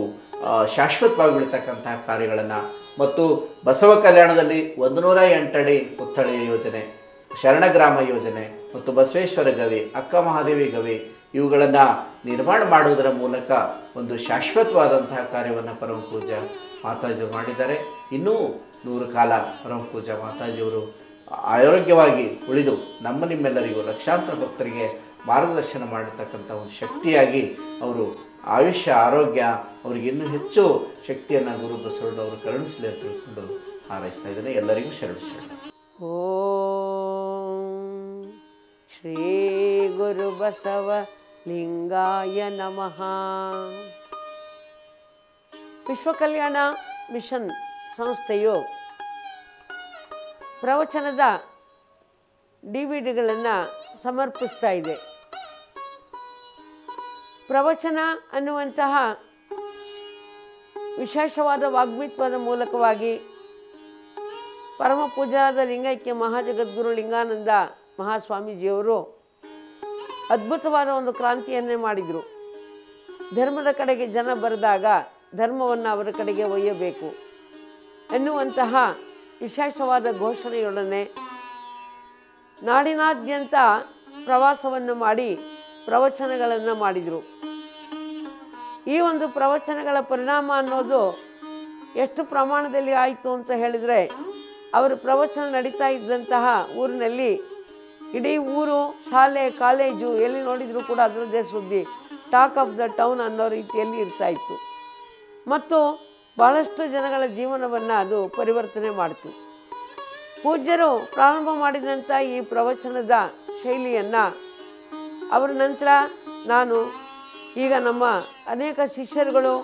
ಶಾಶ್ವತವಾಗಿ ಉಳಿತಕ್ಕಂತಹ ಕಾರ್ಯಗಳನ್ನು ಮತ್ತು ಬಸವ ಕಲ್ಯಾಣದಲ್ಲಿ 108 ಅಡಿ ಪುತ್ಥಳಿಯ ಯೋಜನೆ, ಶರಣಗ್ರಾಮ ಯೋಜನೆ ಮತ್ತು ಬಸವೇಶ್ವರ ಗವಿ, ಅಕ್ಕ ಮಹಾದೇವಿ ಗವಿ ಇವುಗಳನ್ನು ನಿರ್ಮಾಣ ಮಾಡುವುದರ ಮೂಲಕ ಒಂದು ಶಾಶ್ವತವಾದಂತಹ ಕಾರ್ಯವನ್ನು ಪರಮ ಪೂಜ್ಯ ಮಾತಾಜಿಯವರು ಮಾಡಿದ್ದಾರೆ. ಇನ್ನೂ 100 ಕಾಲ ಪರಮ ಪೂಜ್ಯ ಮಾತಾಜಿಯವರು ಆರೋಗ್ಯವಾಗಿ ಉಳಿದು ನಿಮ್ಮೆಲ್ಲರಿಗೂ ಲಕ್ಷಾಂತರ ಭಕ್ತರಿಗೆ ಮಾರ್ಗದರ್ಶನ ಮಾಡಿರ್ತಕ್ಕಂಥ ಒಂದು ಶಕ್ತಿಯಾಗಿ ಅವರು ಆಯುಷ್ಯ ಆರೋಗ್ಯ ಅವರಿಗೆ ಇನ್ನೂ ಹೆಚ್ಚು ಶಕ್ತಿಯನ್ನು ಗುರು ಬಸವಣ್ಣವರು ಕರುಣಿಸಲಿ ಅಂತ ತಿಳ್ಕೊಂಡು ಹಾರೈಸ್ತಾ ಇದ್ದೇನೆ. ಎಲ್ಲರಿಗೂ ಶರಣ. ಓಂ ಶ್ರೀ ಗುರು ಬಸವ ಲಿಂಗಾಯ ನಮಃ. ವಿಶ್ವ ಕಲ್ಯಾಣ ಮಿಷನ್ ಸಂಸ್ಥೆಯು ಪ್ರವಚನದ DVD-ಗಳನ್ನು ಸಮರ್ಪಿಸ್ತಾ ಇದೆ. ಪ್ರವಚನ ಅನ್ನುವಂತಹ ವಿಶೇಷವಾದ ವಾಗ್ಮಿತ್ವದ ಮೂಲಕವಾಗಿ ಪರಮ ಪೂಜ್ಯರಾದ ಲಿಂಗೈಕ್ಯ ಮಹಾಜಗದ್ಗುರು ಲಿಂಗಾನಂದ ಮಹಾಸ್ವಾಮೀಜಿಯವರು ಅದ್ಭುತವಾದ ಒಂದು ಕ್ರಾಂತಿಯನ್ನೇ ಮಾಡಿದರು. ಧರ್ಮದ ಕಡೆಗೆ ಜನ ಬರೆದಾಗ ಧರ್ಮವನ್ನು ಅವರ ಕಡೆಗೆ ಒಯ್ಯಬೇಕು ಎನ್ನುವಂತಹ ವಿಶೇಷವಾದ ಘೋಷಣೆಯೊಡನೆ ನಾಡಿನಾದ್ಯಂತ ಪ್ರವಾಸವನ್ನು ಮಾಡಿ ಪ್ರವಚನಗಳನ್ನು ಮಾಡಿದರು. ಈ ಒಂದು ಪ್ರವಚನಗಳ ಪರಿಣಾಮ ಅನ್ನೋದು ಎಷ್ಟು ಪ್ರಮಾಣದಲ್ಲಿ ಆಯಿತು ಅಂತ ಹೇಳಿದರೆ, ಅವರು ಪ್ರವಚನ ನಡೀತಾ ಇದ್ದಂತಹ ಊರಿನಲ್ಲಿ ಇಡೀ ಊರು, ಶಾಲೆ, ಕಾಲೇಜು ಎಲ್ಲಿ ನೋಡಿದರೂ ಕೂಡ ಅದರದ್ದೇ ಸುದ್ದಿ, ಟಾಕ್ ಆಫ್ ದ ಟೌನ್ ಅನ್ನೋ ರೀತಿಯಲ್ಲಿ ಇರ್ತಾಯಿತ್ತು. ಮತ್ತು ಬಹಳಷ್ಟು ಜನಗಳ ಜೀವನವನ್ನು ಅದು ಪರಿವರ್ತನೆ ಮಾಡಿತು. ಪೂಜ್ಯರು ಪ್ರಾರಂಭ ಮಾಡಿದಂಥ ಈ ಪ್ರವಚನದ ಶೈಲಿಯನ್ನು ಅವರ ನಂತರ ನಾನು ಈಗ ನಮ್ಮ ಅನೇಕ ಶಿಷ್ಯರುಗಳು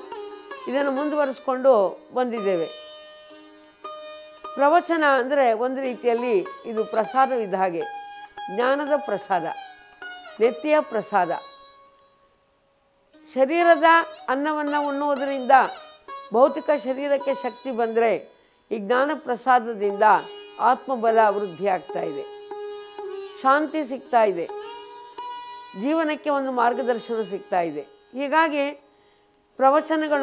ಇದನ್ನು ಮುಂದುವರಿಸ್ಕೊಂಡು ಬಂದಿದ್ದೇವೆ. ಪ್ರವಚನ ಅಂದರೆ ಒಂದು ರೀತಿಯಲ್ಲಿ ಇದು ಪ್ರಸಾದವಿದ್ದ ಹಾಗೆ, ಜ್ಞಾನದ ಪ್ರಸಾದ, ನೆತ್ತಿಯ ಪ್ರಸಾದ. ಶರೀರದ ಅನ್ನವನ್ನು ಉಣ್ಣುವುದರಿಂದ ಭೌತಿಕ ಶರೀರಕ್ಕೆ ಶಕ್ತಿ ಬಂದರೆ, ಈ ಜ್ಞಾನ ಪ್ರಸಾದದಿಂದ ಆತ್ಮಬಲ ವೃದ್ಧಿ ಆಗ್ತಾ ಇದೆ, ಶಾಂತಿ ಸಿಗ್ತಾ ಇದೆ, ಜೀವನಕ್ಕೆ ಒಂದು ಮಾರ್ಗದರ್ಶನ ಸಿಗ್ತಾ ಇದೆ. ಹೀಗಾಗಿ ಪ್ರವಚನಗಳ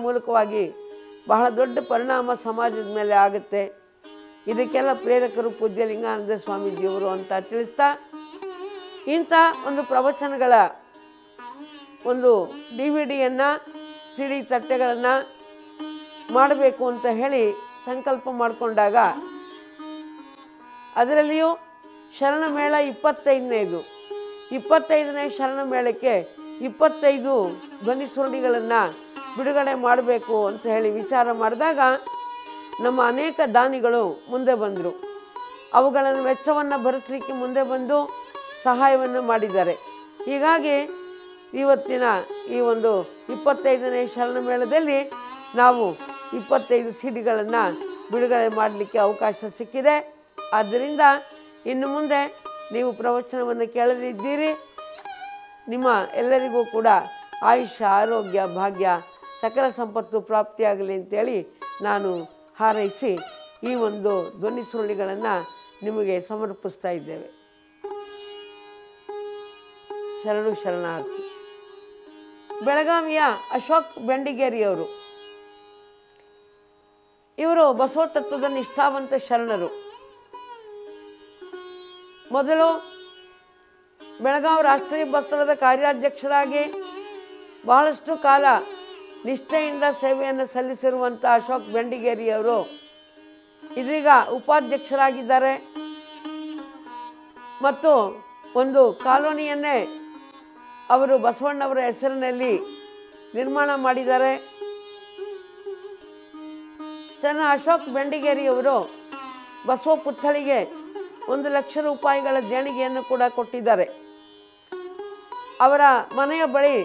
ಮೂಲಕವಾಗಿ ಬಹಳ ದೊಡ್ಡ ಪರಿಣಾಮ ಸಮಾಜದ ಮೇಲೆ ಆಗುತ್ತೆ. ಇದಕ್ಕೆಲ್ಲ ಪ್ರೇರಕರು ಪೂಜ್ಯ ಲಿಂಗಾನಂದ ಸ್ವಾಮೀಜಿಯವರು ಅಂತ ತಿಳಿಸ್ತಾ, ಇಂಥ ಒಂದು ಪ್ರವಚನಗಳ ಒಂದು DVD-ಯನ್ನು, CD ತಟ್ಟೆಗಳನ್ನು ಮಾಡಬೇಕು ಅಂತ ಹೇಳಿ ಸಂಕಲ್ಪ ಮಾಡಿಕೊಂಡಾಗ, ಅದರಲ್ಲಿಯೂ ಶರಣ ಮೇಳ 25ನೇ ಶರಣ ಮೇಳಕ್ಕೆ 25 ಧ್ವನಿ ಸುರುಳಿಗಳನ್ನು ಬಿಡುಗಡೆ ಮಾಡಬೇಕು ಅಂತ ಹೇಳಿ ವಿಚಾರ ಮಾಡಿದಾಗ ನಮ್ಮ ಅನೇಕ ದಾನಿಗಳು ಮುಂದೆ ಬಂದರು. ಅವುಗಳನ್ನು ವೆಚ್ಚವನ್ನು ಭರಿಸಲಿಕ್ಕೆ ಮುಂದೆ ಬಂದು ಸಹಾಯವನ್ನು ಮಾಡಿದ್ದಾರೆ. ಹೀಗಾಗಿ ಇವತ್ತಿನ ಈ ಒಂದು 25ನೇ ಶರಣ ಮೇಳದಲ್ಲಿ ನಾವು 25 ಸಿಡಿಗಳನ್ನು ಬಿಡುಗಡೆ ಮಾಡಲಿಕ್ಕೆ ಅವಕಾಶ ಸಿಕ್ಕಿದೆ. ಆದ್ದರಿಂದ ಇನ್ನು ಮುಂದೆ ನೀವು ಪ್ರವಚನವನ್ನು ಕೇಳಲಿದ್ದೀರಿ. ನಿಮ್ಮ ಎಲ್ಲರಿಗೂ ಕೂಡ ಆಯುಷ್ಯ, ಆರೋಗ್ಯ, ಭಾಗ್ಯ, ಸಕಲ ಸಂಪತ್ತು ಪ್ರಾಪ್ತಿಯಾಗಲಿ ಅಂತೇಳಿ ನಾನು ಹಾರೈಸಿ ಈ ಒಂದು ಧ್ವನಿ ಸುರುಳಿಗಳನ್ನು ನಿಮಗೆ ಸಮರ್ಪಿಸ್ತಾ ಇದ್ದೇವೆ. ಶರಣು ಶರಣಾರ್ಥಿ. ಬೆಳಗಾವಿಯ ಅಶೋಕ್ ಬೆಂಡಿಗೇರಿಯವರು, ಇವರು ಬಸವ ತತ್ವದ ನಿಷ್ಠಾವಂತ ಶರಣರು. ಮೊದಲು ಬೆಳಗಾವಿ ರಾಷ್ಟ್ರೀಯ ಬಸವದ ಕಾರ್ಯಾಧ್ಯಕ್ಷರಾಗಿ ಬಹಳಷ್ಟು ಕಾಲ ನಿಷ್ಠೆಯಿಂದ ಸೇವೆಯನ್ನು ಸಲ್ಲಿಸಿರುವಂಥ ಅಶೋಕ್ ಬೆಂಡಿಗೇರಿಯವರು ಇದೀಗ ಉಪಾಧ್ಯಕ್ಷರಾಗಿದ್ದಾರೆ ಮತ್ತು ಒಂದು ಕಾಲೋನಿಯನ್ನೇ ಅವರು ಬಸವಣ್ಣವರ ಹೆಸರಿನಲ್ಲಿ ನಿರ್ಮಾಣ ಮಾಡಿದ್ದಾರೆ. ಅಶೋಕ್ ಬೆಂಡಿಗೇರಿಯವರು ಬಸವ ಪುತ್ಥಳಿಗೆ 1 ಲಕ್ಷ ರೂಪಾಯಿಗಳ ದೇಣಿಗೆಯನ್ನು ಕೂಡ ಕೊಟ್ಟಿದ್ದಾರೆ. ಅವರ ಮನೆಯ ಬಳಿ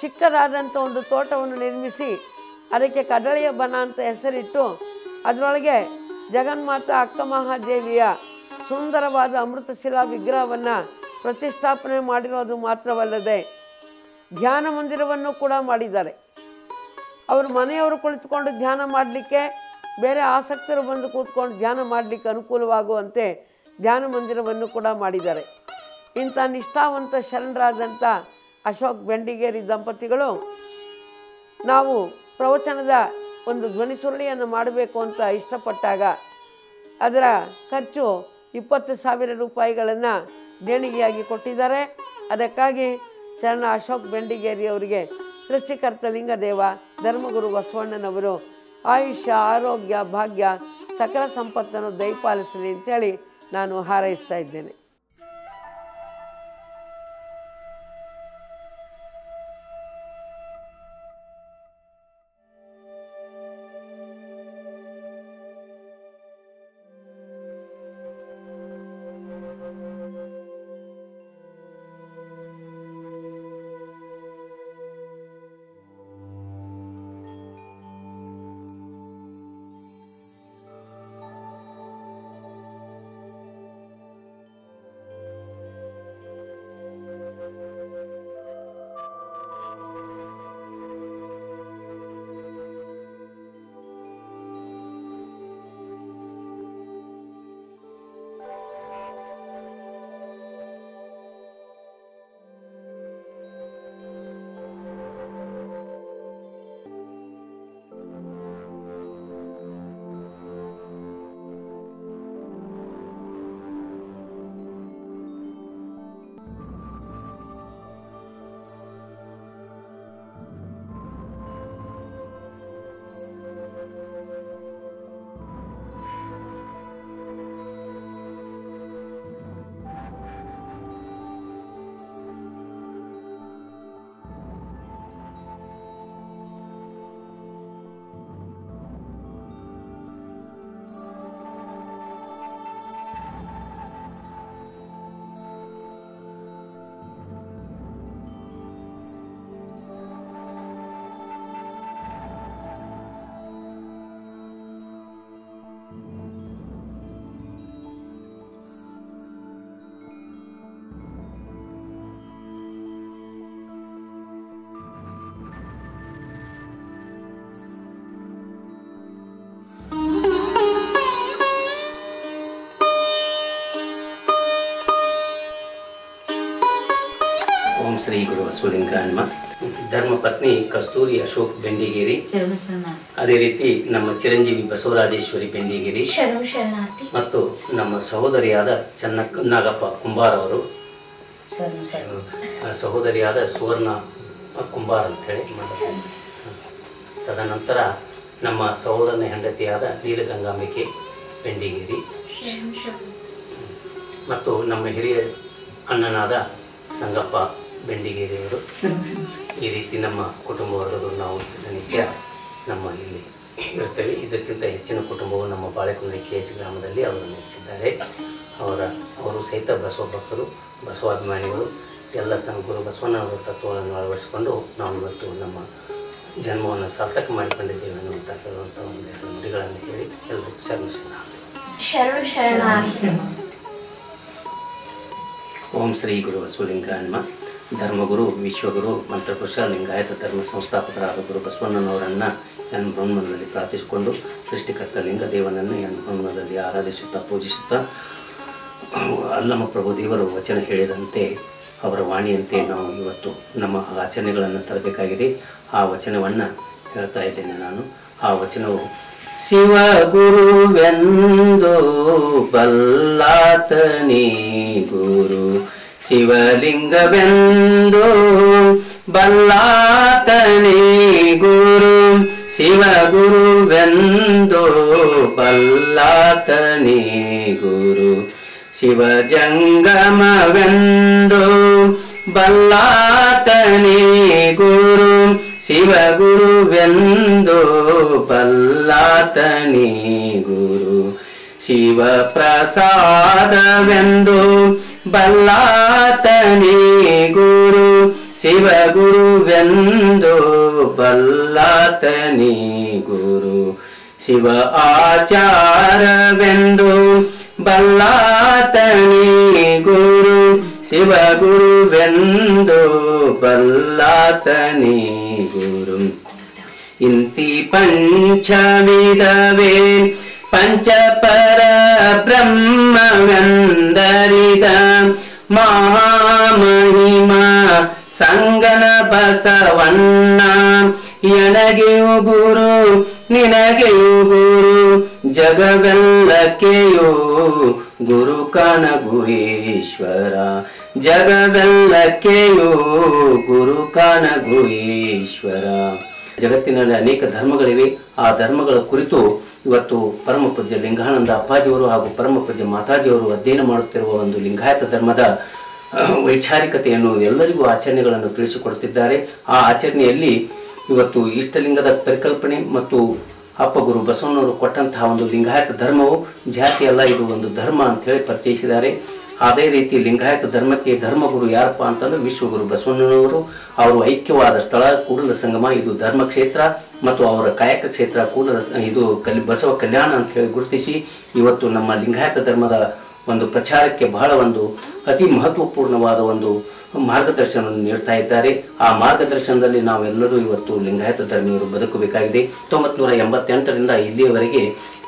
ಚಿಕ್ಕದಾದಂಥ ಒಂದು ತೋಟವನ್ನು ನಿರ್ಮಿಸಿ ಅದಕ್ಕೆ ಕದಳೆಯ ಬನ ಅಂತ ಹೆಸರಿಟ್ಟು ಅದರೊಳಗೆ ಜಗನ್ಮಾತಾ ಅಕ್ಕ ಮಹಾದೇವಿಯ ಸುಂದರವಾದ ಅಮೃತಶಿಲಾ ವಿಗ್ರಹವನ್ನು ಪ್ರತಿಷ್ಠಾಪನೆ ಮಾಡಿರೋದು ಮಾತ್ರವಲ್ಲದೆ ಧ್ಯಾನ ಮಂದಿರವನ್ನು ಕೂಡ ಮಾಡಿದ್ದಾರೆ. ಅವರು ಮನೆಯವರು ಕುಳಿತುಕೊಂಡು ಧ್ಯಾನ ಮಾಡಲಿಕ್ಕೆ, ಬೇರೆ ಆಸಕ್ತರು ಬಂದು ಕೂತ್ಕೊಂಡು ಧ್ಯಾನ ಮಾಡಲಿಕ್ಕೆ ಅನುಕೂಲವಾಗುವಂತೆ ಧ್ಯಾನ ಮಂದಿರವನ್ನು ಕೂಡ ಮಾಡಿದ್ದಾರೆ. ಇಂಥ ನಿಷ್ಠಾವಂತ ಶರಣರಾದಂಥ ಅಶೋಕ್ ಬೆಂಡಿಗೇರಿ ದಂಪತಿಗಳು ನಾವು ಪ್ರವಚನದ ಒಂದು ಧ್ವನಿ ಸುರುಳಿಯನ್ನು ಮಾಡಬೇಕು ಅಂತ ಇಷ್ಟಪಟ್ಟಾಗ ಅದರ ಖರ್ಚು 20,000 ರೂಪಾಯಿಗಳನ್ನು ದೇಣಿಗೆಯಾಗಿ ಕೊಟ್ಟಿದ್ದಾರೆ. ಅದಕ್ಕಾಗಿ ಶರಣ ಅಶೋಕ್ ಬೆಂಡಿಗೇರಿ ಅವರಿಗೆ ಸೃಷ್ಟಿಕರ್ತ ಲಿಂಗದೇವ ಧರ್ಮಗುರು ಬಸವಣ್ಣನವರು ಆಯುಷ್ಯ, ಆರೋಗ್ಯ, ಭಾಗ್ಯ, ಸಕಲ ಸಂಪತ್ತನ್ನು ದಯಪಾಲಿಸಲಿ ಅಂತೇಳಿ ನಾನು ಹಾರೈಸ್ತಾ ಇದ್ದೇನೆ. ಓಂ ಶ್ರೀ ಗುರು ಬಸವಲಿಂಗಾಯನಮ. ಧರ್ಮಪತ್ನಿ ಕಸ್ತೂರಿ ಅಶೋಕ್ ಬೆಂಡಿಗೇರಿ, ಅದೇ ರೀತಿ ನಮ್ಮ ಚಿರಂಜೀವಿ ಬಸವರಾಜೇಶ್ವರಿ ಬೆಂಡಿಗೇರಿ ಮತ್ತು ನಮ್ಮ ಸಹೋದರಿಯಾದ ನಾಗಪ್ಪ ಕುಂಬಾರ್ ಅವರು, ಸಹೋದರಿಯಾದ ಸುವರ್ಣ ಕುಂಬಾರ್ ಅಂತ ಹೇಳಿ. ತದನಂತರ ನಮ್ಮ ಸಹೋದರನ ಹೆಂಡತಿಯಾದ ನೀಲಗಂಗಾಂಬಿಕೆ ಬೆಂಡಿಗೇರಿ ಮತ್ತು ನಮ್ಮ ಹಿರಿಯ ಅಣ್ಣನಾದ ಸಂಗಪ್ಪ ಬೆಂಡಿಗೇರಿಯವರು. ಈ ರೀತಿ ನಮ್ಮ ಕುಟುಂಬ ವರ್ಗಗಳು ನಾವು ನಿತ್ಯ ನಮ್ಮ ಇಲ್ಲಿ ಇರ್ತೇವೆ. ಇದಕ್ಕಿಂತ ಹೆಚ್ಚಿನ ಕುಟುಂಬವು ನಮ್ಮ ಬಾಳೆಕುಂದ್ರಿ KH ಗ್ರಾಮದಲ್ಲಿ ಅವರು ನೆಲೆಸಿದ್ದಾರೆ. ಅವರು ಸಹಿತ ಬಸವ ಭಕ್ತರು, ಬಸವಾಭಿಮಾನಿಗಳು. ಎಲ್ಲ ಗುರು ಬಸವಣ್ಣವರ ತತ್ವಗಳನ್ನು ಅಳವಡಿಸಿಕೊಂಡು ನಾವು ಇವತ್ತು ನಮ್ಮ ಜನ್ಮವನ್ನು ಸಾರ್ಥಕ ಮಾಡಿಕೊಂಡಿದ್ದೇವೆ ಅನ್ನುವಂಥ ಹೇಳುವಂಥ ಒಂದೆರಡು ನುಡಿಗಳನ್ನು ಹೇಳಿ ಎಲ್ಲರಿಗೂ ಶರಣ. ಓಂ ಶ್ರೀ ಗುರು ಬಸವಲಿಂಗಾಯ ನಮಃ. ಧರ್ಮಗುರು, ವಿಶ್ವಗುರು, ಮಂತ್ರಪುರುಷ, ಲಿಂಗಾಯತ ಧರ್ಮ ಸಂಸ್ಥಾಪಕರಾದ ಗುರು ಬಸವಣ್ಣನವರನ್ನು ಬ್ರಹ್ಮದಲ್ಲಿ ಪ್ರಾರ್ಥಿಸಿಕೊಂಡು ಸೃಷ್ಟಿಕರ್ತ ಲಿಂಗದೇವನನ್ನು ಬ್ರಹ್ಮದಲ್ಲಿ ಆರಾಧಿಸುತ್ತಾ ಪೂಜಿಸುತ್ತಾ ಅಲ್ಲಮ ಪ್ರಭು ದೇವರು ವಚನ ಹೇಳಿದಂತೆ ಅವರ ವಾಣಿಯಂತೆ ನಾವು ಇವತ್ತು ನಮ್ಮ ಆಚರಣೆಗಳನ್ನು ತರಬೇಕಾಗಿದೆ. ಆ ವಚನವನ್ನು ಹೇಳ್ತಾ ಇದ್ದೇನೆ ನಾನು. ಆ ವಚನವು ಶಿವ ಗುರುವೆಂದು ಬಲ್ಲಾತನಿ ಗುರು, ಶಿವಲಿಂಗವೆಂದು ಬಲ್ಲಾತನಿ ಗುರು, ಶಿವ ಗುರುವೆಂದು ಬಲ್ಲಾತನಿ ಗುರು, ಶಿವ ಜಂಗಮವೆಂದು ಬಲ್ಲಾತನಿ ಗುರು, ಶಿವ ಗುರುವೆಂದು ಬಲ್ಲಾತನಿ ಗುರು, ಶಿವ ಪ್ರಸಾದವೆಂದು ಬಲ್ಲಾತನಿ ಗುರು, ಶಿವ ಗುರುವೆಂದು ಬಲ್ಲಾತನಿ ಗುರು, ಶಿವ ಆಚಾರವೆಂದು ಬಲ್ಲಾತನಿ ಗುರು, ಶಿವ ಗುರುವೆಂದು ಬಲ್ಲಾತನಿ ಗುರು. ಇಂತಿ ಪಂಚವಿಧವೇ ಪಂಚಪರ ಬ್ರಹ್ಮವೆಂದರಿದ ಮಹಾಮಹಿಮ ಸಂಗನ ಬಸವಣ್ಣ, ಎನಗೆಯು ಗುರು ನಿನಗೆಯು ಗುರು, ಜಗವೆಲ್ಲಕ್ಕೆಯೋ ಗುರು ಕಾಣಗು ಈಶ್ವರ, ಜಗವೆಲ್ಲಕ್ಕೆಯೋ ಗುರು ಕಾಣಗು ಈಶ್ವರ. ಜಗತ್ತಿನಲ್ಲಿ ಅನೇಕ ಧರ್ಮಗಳಿವೆ. ಆ ಧರ್ಮಗಳ ಕುರಿತು ಇವತ್ತು ಪರಮ ಪೂಜ್ಯ ಲಿಂಗಾನಂದ ಅಪ್ಪಾಜಿಯವರು ಹಾಗೂ ಪರಮ ಪೂಜ್ಯ ಮಾತಾಜಿಯವರು ಅಧ್ಯಯನ ಮಾಡುತ್ತಿರುವ ಒಂದು ಲಿಂಗಾಯತ ಧರ್ಮದ ವೈಚಾರಿಕತೆಯನ್ನು ಎಲ್ಲರಿಗೂ ಆಚರಣೆಗಳನ್ನು ತಿಳಿಸಿಕೊಡುತ್ತಿದ್ದಾರೆ. ಆ ಆಚರಣೆಯಲ್ಲಿ ಇವತ್ತು ಇಷ್ಟಲಿಂಗದ ಪರಿಕಲ್ಪನೆ ಮತ್ತು ಅಪ್ಪ ಗುರು ಬಸವಣ್ಣವರು ಕೊಟ್ಟಂತಹ ಒಂದು ಲಿಂಗಾಯತ ಧರ್ಮವು ಜಾತಿ ಅಲ್ಲ, ಇದು ಒಂದು ಧರ್ಮ ಅಂತ ಹೇಳಿ ಪರಿಚಯಿಸಿದ್ದಾರೆ. ಅದೇ ರೀತಿ ಲಿಂಗಾಯತ ಧರ್ಮಕ್ಕೆ ಧರ್ಮಗುರು ಯಾರಪ್ಪ ಅಂತಂದ್ರೆ ವಿಶ್ವಗುರು ಬಸವಣ್ಣನವರು. ಅವರು ಐಕ್ಯವಾದ ಸ್ಥಳ ಕೂಡಲ ಸಂಗಮ, ಇದು ಧರ್ಮ ಕ್ಷೇತ್ರ ಮತ್ತು ಅವರ ಕಾಯಕ ಕ್ಷೇತ್ರ ಇದು ಬಸವ ಕಲ್ಯಾಣ ಅಂತ ಹೇಳಿ ಗುರುತಿಸಿ ಇವತ್ತು ನಮ್ಮ ಲಿಂಗಾಯತ ಧರ್ಮದ ಒಂದು ಪ್ರಚಾರಕ್ಕೆ ಬಹಳ ಒಂದು ಅತಿ ಮಹತ್ವಪೂರ್ಣವಾದ ಒಂದು ಮಾರ್ಗದರ್ಶನವನ್ನು ನೀಡ್ತಾ ಇದ್ದಾರೆ. ಆ ಮಾರ್ಗದರ್ಶನದಲ್ಲಿ ನಾವೆಲ್ಲರೂ ಇವತ್ತು ಲಿಂಗಾಯತ ಧರ್ಮೀಯರು ಬದುಕಬೇಕಾಗಿದೆ. 1988ರಿಂದ ಇಲ್ಲಿಯವರೆಗೆ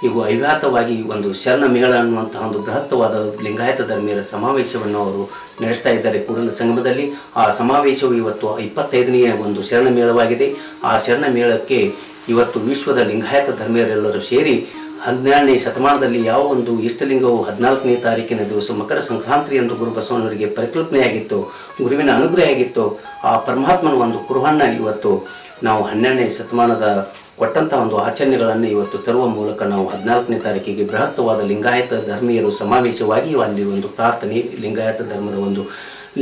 ಇವು ಅವ್ಯಾತವಾಗಿ ಒಂದು ಶರಣ ಮೇಳ ಅನ್ನುವಂತಹ ಒಂದು ಬೃಹತ್ತವಾದ ಲಿಂಗಾಯತ ಧರ್ಮೀಯರ ಸಮಾವೇಶವನ್ನು ಅವರು ನಡೆಸ್ತಾ ಇದ್ದಾರೆ ಕೂಡಲ ಸಂಗಮದಲ್ಲಿ. ಆ ಸಮಾವೇಶವು ಇವತ್ತು 25ನೇ ಒಂದು ಶರಣ ಮೇಳವಾಗಿದೆ. ಆ ಶರಣ ಮೇಳಕ್ಕೆ ಇವತ್ತು ವಿಶ್ವದ ಲಿಂಗಾಯತ ಧರ್ಮೀಯರೆಲ್ಲರೂ ಸೇರಿ 12ನೇ ಶತಮಾನದಲ್ಲಿ ಯಾವ ಒಂದು ಇಷ್ಟಲಿಂಗವು 14ನೇ ತಾರೀಕಿನ ದಿವಸ ಮಕರ ಸಂಕ್ರಾಂತಿ ಎಂದು ಗುರು ಬಸವಣ್ಣವರಿಗೆ ಪರಿಕಲ್ಪನೆಯಾಗಿತ್ತು, ಗುರುವಿನ ಅನುಗ್ರಹ ಆಗಿತ್ತು. ಆ ಪರಮಾತ್ಮನ ಒಂದು ಕುರುಹನ್ನು ಇವತ್ತು ನಾವು 12ನೇ ಶತಮಾನದ ಕೊಟ್ಟಂಥ ಒಂದು ಆಚರಣೆಗಳನ್ನು ಇವತ್ತು ತರುವ ಮೂಲಕ ನಾವು 14ನೇ ತಾರೀಕಿಗೆ ಬೃಹತ್ತವಾದ ಲಿಂಗಾಯತ ಧರ್ಮೀಯರು ಸಮಾವೇಶವಾಗಿ ಅಲ್ಲಿ ಒಂದು ಪ್ರಾರ್ಥನೆ, ಲಿಂಗಾಯತ ಧರ್ಮದ ಒಂದು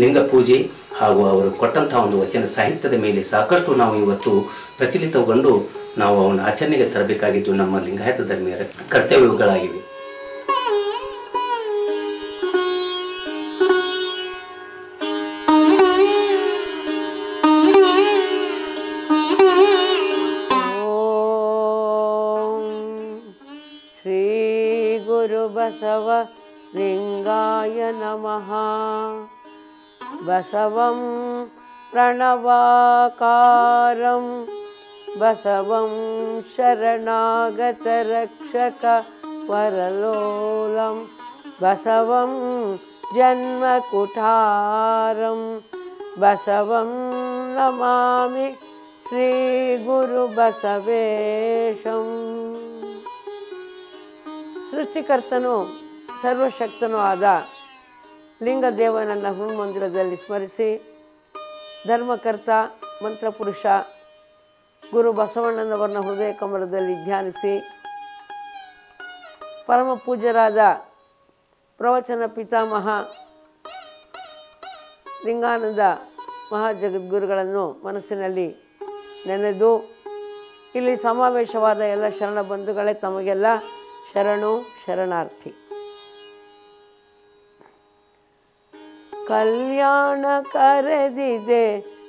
ಲಿಂಗ ಪೂಜೆ ಹಾಗೂ ಅವರು ಕೊಟ್ಟಂಥ ಒಂದು ವಚನ ಸಾಹಿತ್ಯದ ಮೇಲೆ ಸಾಕಷ್ಟು ನಾವು ಇವತ್ತು ಪ್ರಚಲಿತಗೊಂಡು ನಾವು ಅವನ ಆಚರಣೆಗೆ ತರಬೇಕಾಗಿದ್ದು ನಮ್ಮ ಲಿಂಗಾಯತ ಧರ್ಮೀಯರ ಕರ್ತವ್ಯಗಳಾಗಿವೆ. ಶ್ರೀ ಗುರು ಬಸವ ಲಿಂಗಾಯ ನಮಃ. ಬಸವಂ ಪ್ರಣವಾಕಾರಂ ಬಸವಂ ಶರಣಾಗತ ರಕ್ಷಕ ವರಲೋಲಂ ಬಸವಂ ಜನ್ಮಕುಠಾರಂ ಬಸವಂ ನಮಾಮಿ ಶ್ರೀ ಗುರು ಬಸವೇಶಂ. ಸೃಷ್ಟಿಕರ್ತನೂ ಸರ್ವಶಕ್ತನೂ ಆದ ಲಿಂಗದೇವನನ್ನು ಹನುಮಂದಿರದಲ್ಲಿ ಸ್ಮರಿಸಿ, ಧರ್ಮಕರ್ತ ಮಂತ್ರಪುರುಷ ಗುರು ಬಸವಣ್ಣನವರನ್ನ ಹೃದಯ ಕಮಲದಲ್ಲಿ ಧ್ಯಾನಿಸಿ, ಪರಮ ಪೂಜ್ಯರಾದ ಪ್ರವಚನ ಪಿತಾಮಹ ಲಿಂಗಾನಂದ ಮಹಾಜಗದ್ಗುರುಗಳನ್ನು ಮನಸ್ಸಿನಲ್ಲಿ ನೆನೆದು ಇಲ್ಲಿ ಸಮಾವೇಶವಾದ ಎಲ್ಲ ಶರಣ ಬಂಧುಗಳೇ ತಮಗೆಲ್ಲ ಶರಣು ಶರಣಾರ್ಥಿ. ಕಲ್ಯಾಣ ಕರೆದಿದೆ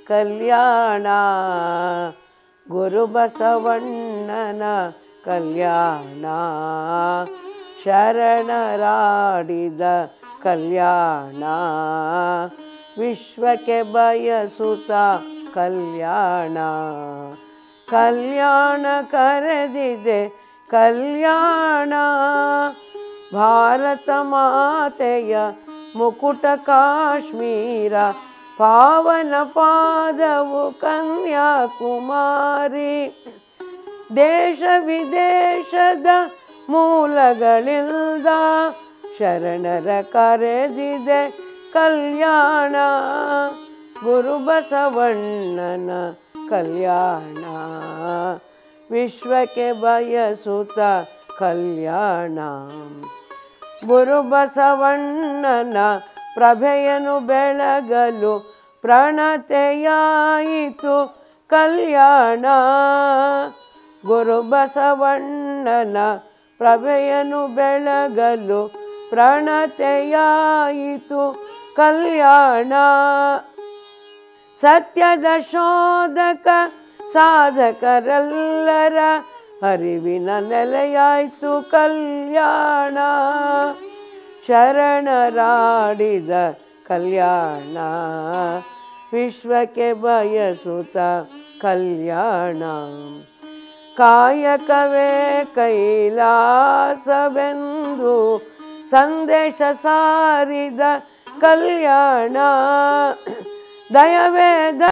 ಕಲ್ಯಾಣ, ಗುರು ಬಸವಣ್ಣನ ಕಲ್ಯಾಣ, ಶರಣರಾಡಿದ ಕಲ್ಯಾಣ, ವಿಶ್ವಕ್ಕೆ ಬಯಸುತ್ತ ಕಲ್ಯಾಣ. ಕಲ್ಯಾಣ ಕರೆದಿದೆ ಕಲ್ಯಾಣ, ಭಾರತ ಮಾತೆಯ ಮುಕುಟ ಕಾಶ್ಮೀರ, ಪಾವನ ಪಾದವು ಕನ್ಯಾಕುಮಾರಿ. ದೇಶ ವಿದೇಶದ ಮೂಲಗಳಿಂದ ಶರಣರ ಕರೆದಿದೆ ಕಲ್ಯಾಣ, ಗುರು ಬಸವಣ್ಣನ ಕಲ್ಯಾಣ, ವಿಶ್ವಕ್ಕೆ ಬಯಸುತ್ತ ಕಲ್ಯಾಣ. ಗುರು ಬಸವಣ್ಣನ ಪ್ರಭೆಯನ್ನು ಬೆಳಗಲು ಪ್ರಣತೆಯಾಯಿತು ಕಲ್ಯಾಣ, ಗುರು ಬಸವಣ್ಣನ ಪ್ರಭೆಯನ್ನು ಬೆಳಗಲು ಪ್ರಣತೆಯಾಯಿತು ಕಲ್ಯಾಣ. ಸತ್ಯದ ಶೋಧಕ ಸಾಧಕರೆಲ್ಲರ ಅರಿವಿನ ನೆಲೆಯಾಯಿತು ಕಲ್ಯಾಣ, ಶರಣರಾಡಿದ ಕಲ್ಯಾಣ, ವಿಶ್ವಕ್ಕೆ ಬಯಸುತ್ತ ಕಲ್ಯಾಣ. ಕಾಯಕವೇ ಕೈಲಾಸವೆಂದು ಸಂದೇಶ ಸಾರಿದ ಕಲ್ಯಾಣ, ದಯವೇ